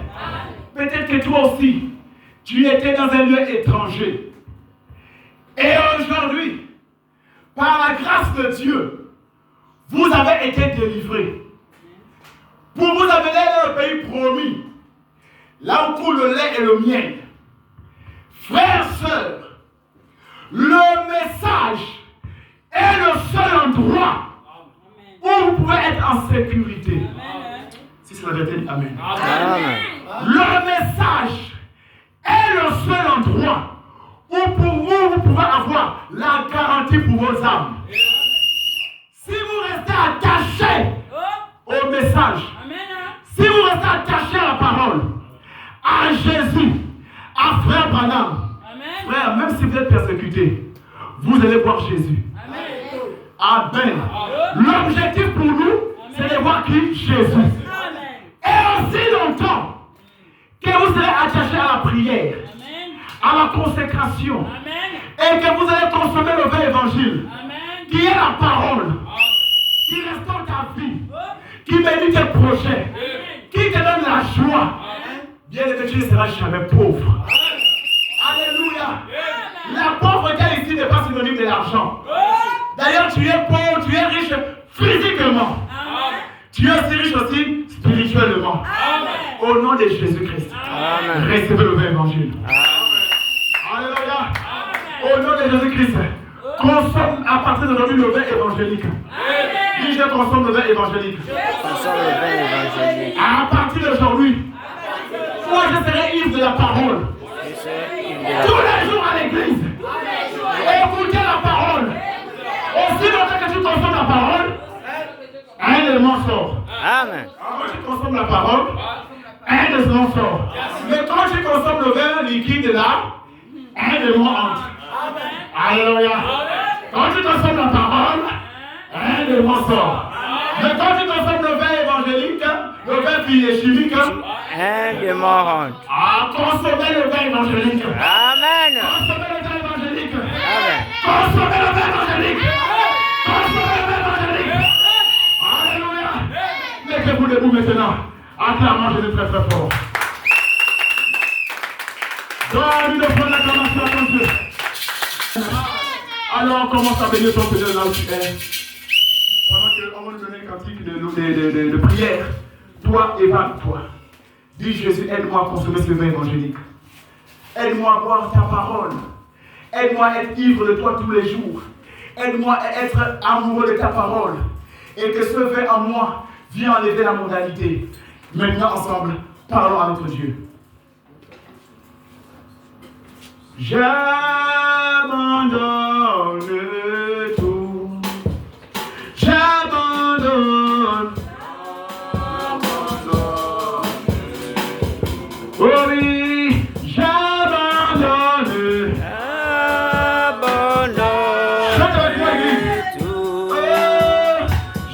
A: Peut-être que toi aussi, tu étais dans un lieu étranger. Et aujourd'hui, par la grâce de Dieu, vous avez été délivrés. Pour vous amener dans le pays promis, là où coule le lait et le miel. Frères, sœurs, le message est le seul endroit où vous pouvez être en sécurité. Si c'est la vérité, Amen.
B: Amen.
A: Le message est le seul endroit où vous pouvez avoir la garantie pour vos âmes. Si message. Si vous restez attaché à la parole, à Jésus, à Frère Branham, frère, même si vous êtes persécuté, vous allez voir Jésus. Amen. L'objectif pour nous, c'est de voir qui? Jésus. Et aussi longtemps que vous serez attaché à la prière, à la consécration, et que vous allez consommer le vrai évangile, qui est la parole, qui restaure ta vie, qui bénit tes projets, qui te donne la joie. Bien aimé, tu ne seras jamais pauvre. Alléluia. La pauvreté ici n'est pas synonyme de l'argent. D'ailleurs, tu es pauvre, tu es riche physiquement. Tu es aussi riche aussi spirituellement. Au nom de Jésus-Christ. Recevez le vrai évangile. Alléluia. Au nom de Jésus-Christ. Consomme à partir d'aujourd'hui le vin évangélique. Dis, je consomme le vin évangélique. À partir d'aujourd'hui, moi je serai ivre de la parole. Tous les jours à l'église. Écoutez la parole. Aussi longtemps que tu consommes la parole, un élément sort.
B: Amen.
A: Quand tu consommes la parole, un élément sort. Mais quand tu consommes le vin liquide là, un élément entre. Alléluia. Quand tu consommes la parole, un élément sort. Mais quand tu consommes le vin évangélique, le vin qui est chimique,
B: Un démon rentre.
A: consommez le vin évangélique.
B: Amen.
A: Consommez le vin évangélique.
B: Amen.
A: Consommez le vin évangélique. Consommez le vin évangélique. Alléluia. Mettez-vous debout maintenant. Acclamons Jésus très très fort. Donne une bonne acclamation à ton Dieu. Alors on commence à bénir ton Seigneur là où tu es. Pendant qu'on va nous donner un cantique de prière, toi évade-toi. Dis Jésus, aide-moi à consommer ce vin évangélique. Aide-moi à boire ta parole. Aide-moi à être ivre de toi tous les jours. Aide-moi à être amoureux de ta parole. Et que ce vin en moi vienne enlever la mondanité. Maintenant ensemble, parlons à notre Dieu. J'abandonne tout. J'abandonne. Oh oui, j'abandonne. Chante avec moi, Église. Oh,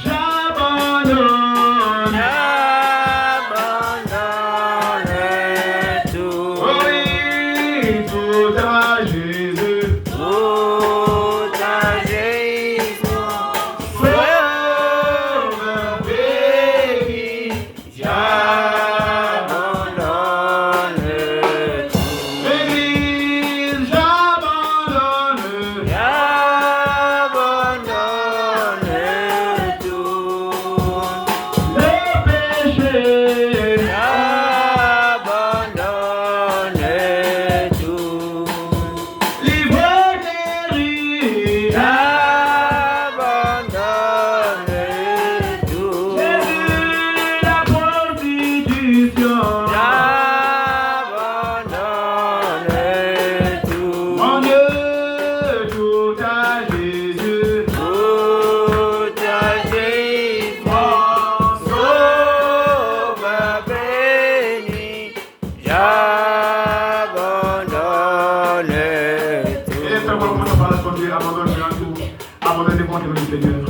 A: j'abandonne. Oh oui, tout à Jésus. Sauveur béni, Église, j'abandonne. Les péchés, libre guéri. Jésus, la prostitution. Mon Dieu, tout à Jésus. Mon sauveur béni. Et fais-moi comment ça parle à ton Dieu, abandonne-moi en tout. Abandonnez-vous en témoin du Seigneur.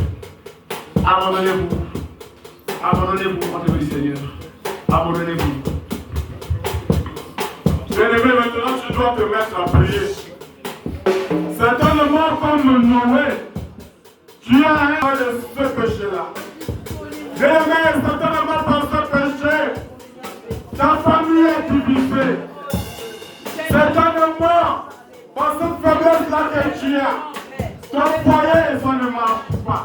A: Abandonnez-vous. Abandonnez-vous en témoin du Seigneur. Abandonnez-vous.
D: Bien-aimé, maintenant tu dois te mettre à prier. Certainement comme Noé, tu as un de ce péché-là. Bien-aimé, certainement par ce péché, ta famille est divisée. Certainement par cette faiblesse-là que tu as, ton foyer ça ne marche pas.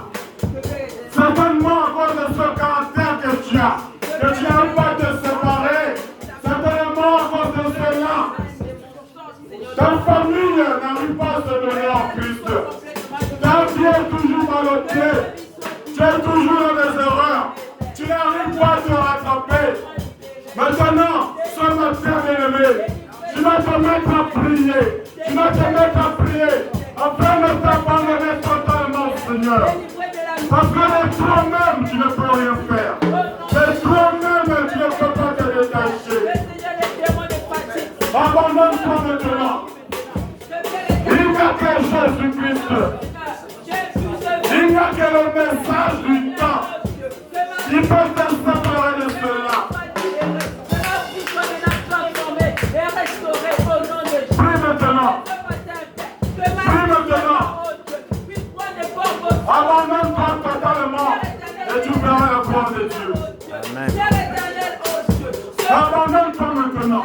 D: Certainement à cause de ce caractère que tu n'arrives pas à te séparer. Certainement à cause de cela, ta famille n'arrive pas à se donner en Christ. Ta vie est toujours ballottée. Tu es toujours dans les erreurs. Tu n'arrives pas à te rattraper. Maintenant, ce matin bien-aimé, tu vas te mettre à prier. Tu vas te mettre à prier afin de t'abandonner totalement au Seigneur. Parce que de toi-même, tu ne peux rien faire. Jésus-Christ. Il n'y a que le message du temps qui peut te séparer de cela. Prie maintenant. Prie maintenant. Abandonne-toi totalement et tu verras la gloire de Dieu.
B: Amen.
D: Abandonne-toi maintenant.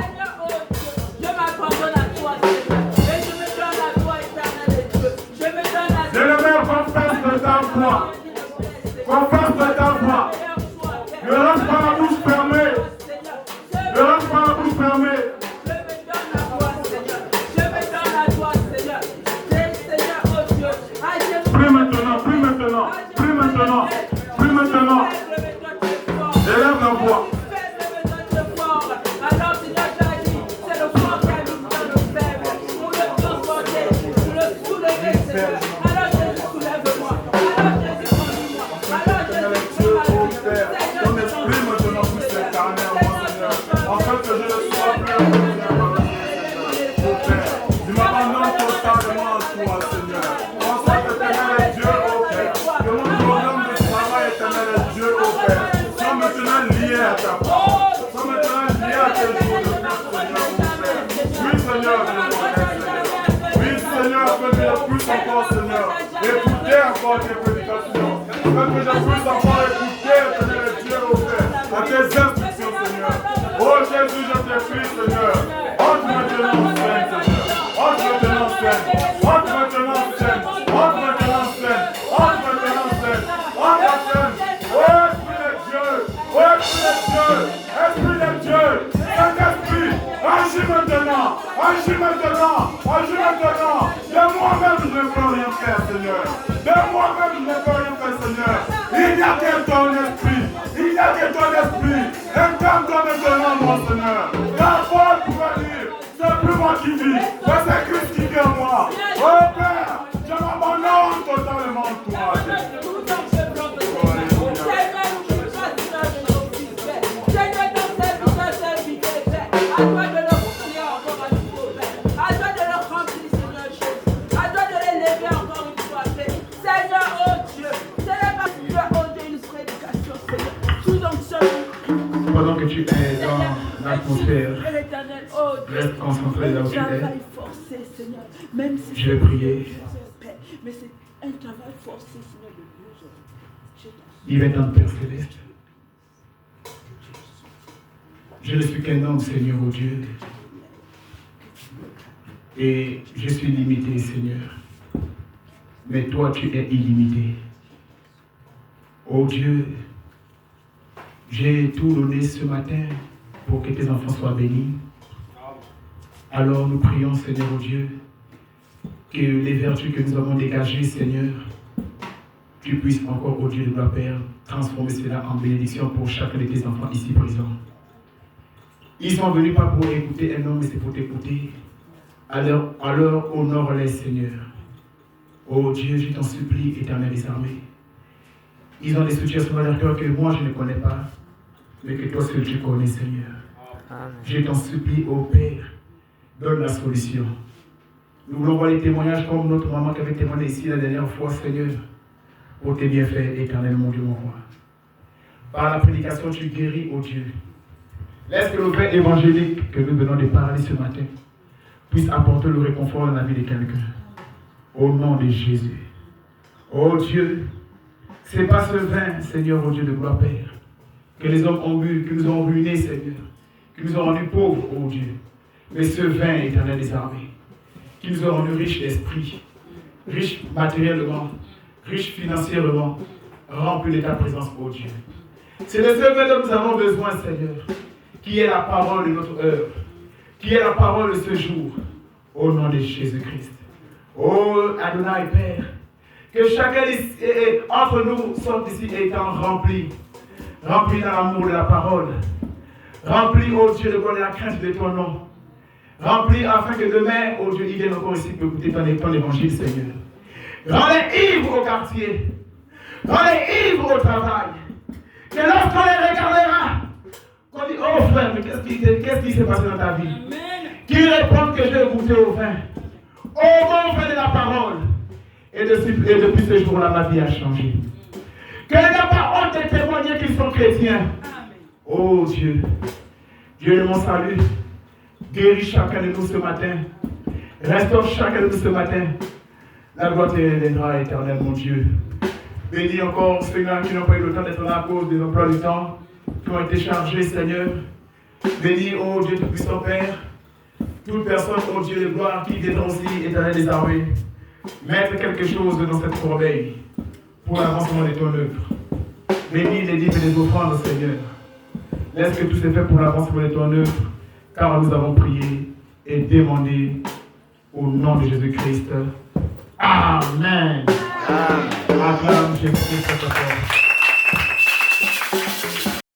E: Je m'abandonne à toi, Seigneur. Et je me donne à toi, éternel Dieu. Je me donne à toi.
D: Bien-aimé, confesse de ta foi. Confesse de ta foi. Ne reste pas la bouche fermée. Ne reste pas la bouche fermée.
E: Je me donne à toi, Seigneur. Je me donne à toi, Seigneur. Seigneur, oh Dieu.
D: Prie maintenant, prie maintenant, prie maintenant, prie maintenant. Élève la voix.
E: Alors, Seigneur, tu as dit, c'est le fort qui habite dans le faible. Pour le transporter, pour le soulever, Seigneur. Alors, Jésus, soulève-moi. Alors, Jésus, conduis-moi. Alors, Jésus,
D: Dieu, oh Père, ton esprit maintenant puisse s'incarner en moi, Seigneur. En fait, que je ne sois plus un Seigneur, oh Père. Je m'abandonne totalement à toi, Seigneur. En fait, éternel est Dieu, oh Père. Que mon problème de travail, éternel est Dieu, oh Père. Sois maintenant lié à ta parole. Sois maintenant lié à tes jours de fête, Seigneur, oh Père. Oui, Seigneur, je le connais, Seigneur. Oui, Seigneur, fais-le plus encore, Seigneur. Écoutez encore tes prédications. Fais que je puisse encore écouter, éternel Dieu, oh Père, à tes instructions, Seigneur. Oh Jésus, je te prie, Seigneur. Entre maintenant en scène, Seigneur. Entre maintenant en scène. Entre maintenant en scène. Entre maintenant en scène. Entre maintenant en scène. Entre en scène. Oh Esprit de Dieu. Oh Esprit de Dieu. Esprit de Dieu. Saint-Esprit, agis maintenant. Agis maintenant. Agis maintenant. De moi-même, je ne peux rien faire, Seigneur. De moi-même, je ne peux rien faire, Seigneur. Il n'y a que ton esprit. Il n'y a que ton esprit. Incarne-toi maintenant, mon Seigneur. La parole pour dire, c'est plus moi qui vis, mais c'est Christ qui vit en moi. Oh Père, je m'abandonne totalement en toi.
A: Pendant que tu es dans l'atmosphère, reste concentré là où tu es. Je vais prier.
E: Mais c'est un travail forcé, Seigneur, de 12 heures.
A: Il est dans le Père Céleste. Je ne suis qu'un homme, Seigneur, oh Dieu. Et je suis limité, Seigneur. Mais toi, tu es illimité. Oh Dieu, j'ai tout donné ce matin pour que tes enfants soient bénis. Alors nous prions, Seigneur, oh Dieu, que les vertus que nous avons dégagées, Seigneur, tu puisses encore, oh Dieu de gloire Père, transformer cela en bénédiction pour chacun de tes enfants ici présents. Ils sont venus pas pour écouter un homme, mais c'est pour t'écouter. Alors, honore-les, Seigneur. Oh Dieu, je t'en supplie, éternel des armées. Ils ont des situations dans leur cœur que moi je ne connais pas, mais que toi seul tu connais, Seigneur. Amen. Je t'en supplie, ô Père, donne la solution. Nous voulons voir les témoignages comme notre maman qui avait témoigné ici la dernière fois, Seigneur, pour tes bienfaits, éternel, mon Dieu, mon roi. Par la prédication, tu guéris, ô Dieu. Laisse que le pain évangélique que nous venons de parler ce matin puisse apporter le réconfort dans la vie de quelqu'un. Au nom de Jésus. Oh Dieu, c'est pas ce vin, Seigneur, oh Dieu de gloire, Père, que les hommes ont bu, que nous ont ruinés, Seigneur, qui nous ont rendus pauvres, oh Dieu. Mais ce vin, éternel des armées, qui nous a rendus riches d'esprit, riches matériellement, riches financièrement, remplis de ta présence, oh Dieu. C'est de ce vin dont nous avons besoin, Seigneur, qui est la parole de notre heure, qui est la parole de ce jour, au nom de Jésus-Christ. Oh Adonai, Père, que chacun entre nous sorte d'ici étant rempli dans l'amour de la parole, rempli, oh Dieu, de la crainte de ton nom, rempli afin que demain, oh Dieu, il vienne encore ici pour écouter ton évangile, Seigneur. Rends-les ivres au quartier, rends-les ivres au travail, que lorsqu'on les regardera, qu'on dit, oh frère, mais qu'est-ce qui s'est passé dans ta vie? Qu'ils répondent que j'ai goûté au vin, au bon vin de la parole. Et depuis ce jour-là, ma vie a changé. Qu'il n'y a pas honte de témoigner qu'ils sont chrétiens. Oh Dieu, Dieu de mon salut, guéris chacun de nous ce matin. Restaure chacun de nous ce matin. La gloire te reviendra, éternel, mon Dieu. Bénis encore ceux-là qui n'ont pas eu le temps d'être là à cause des emplois du temps, qui ont été chargés, Seigneur. Bénis, oh Dieu Tout-Puissant Père, toute personne, oh Dieu de gloire, qui vient aussi, éternel des armées, mettre quelque chose dans cette corbeille pour l'avancement de ton œuvre. Bénis les dîmes et les offrandes, Seigneur. Laisse que tout soit fait pour l'avancement de ton œuvre, car nous avons prié et demandé au nom de Jésus-Christ. Amen. Acclame Jésus-Christ.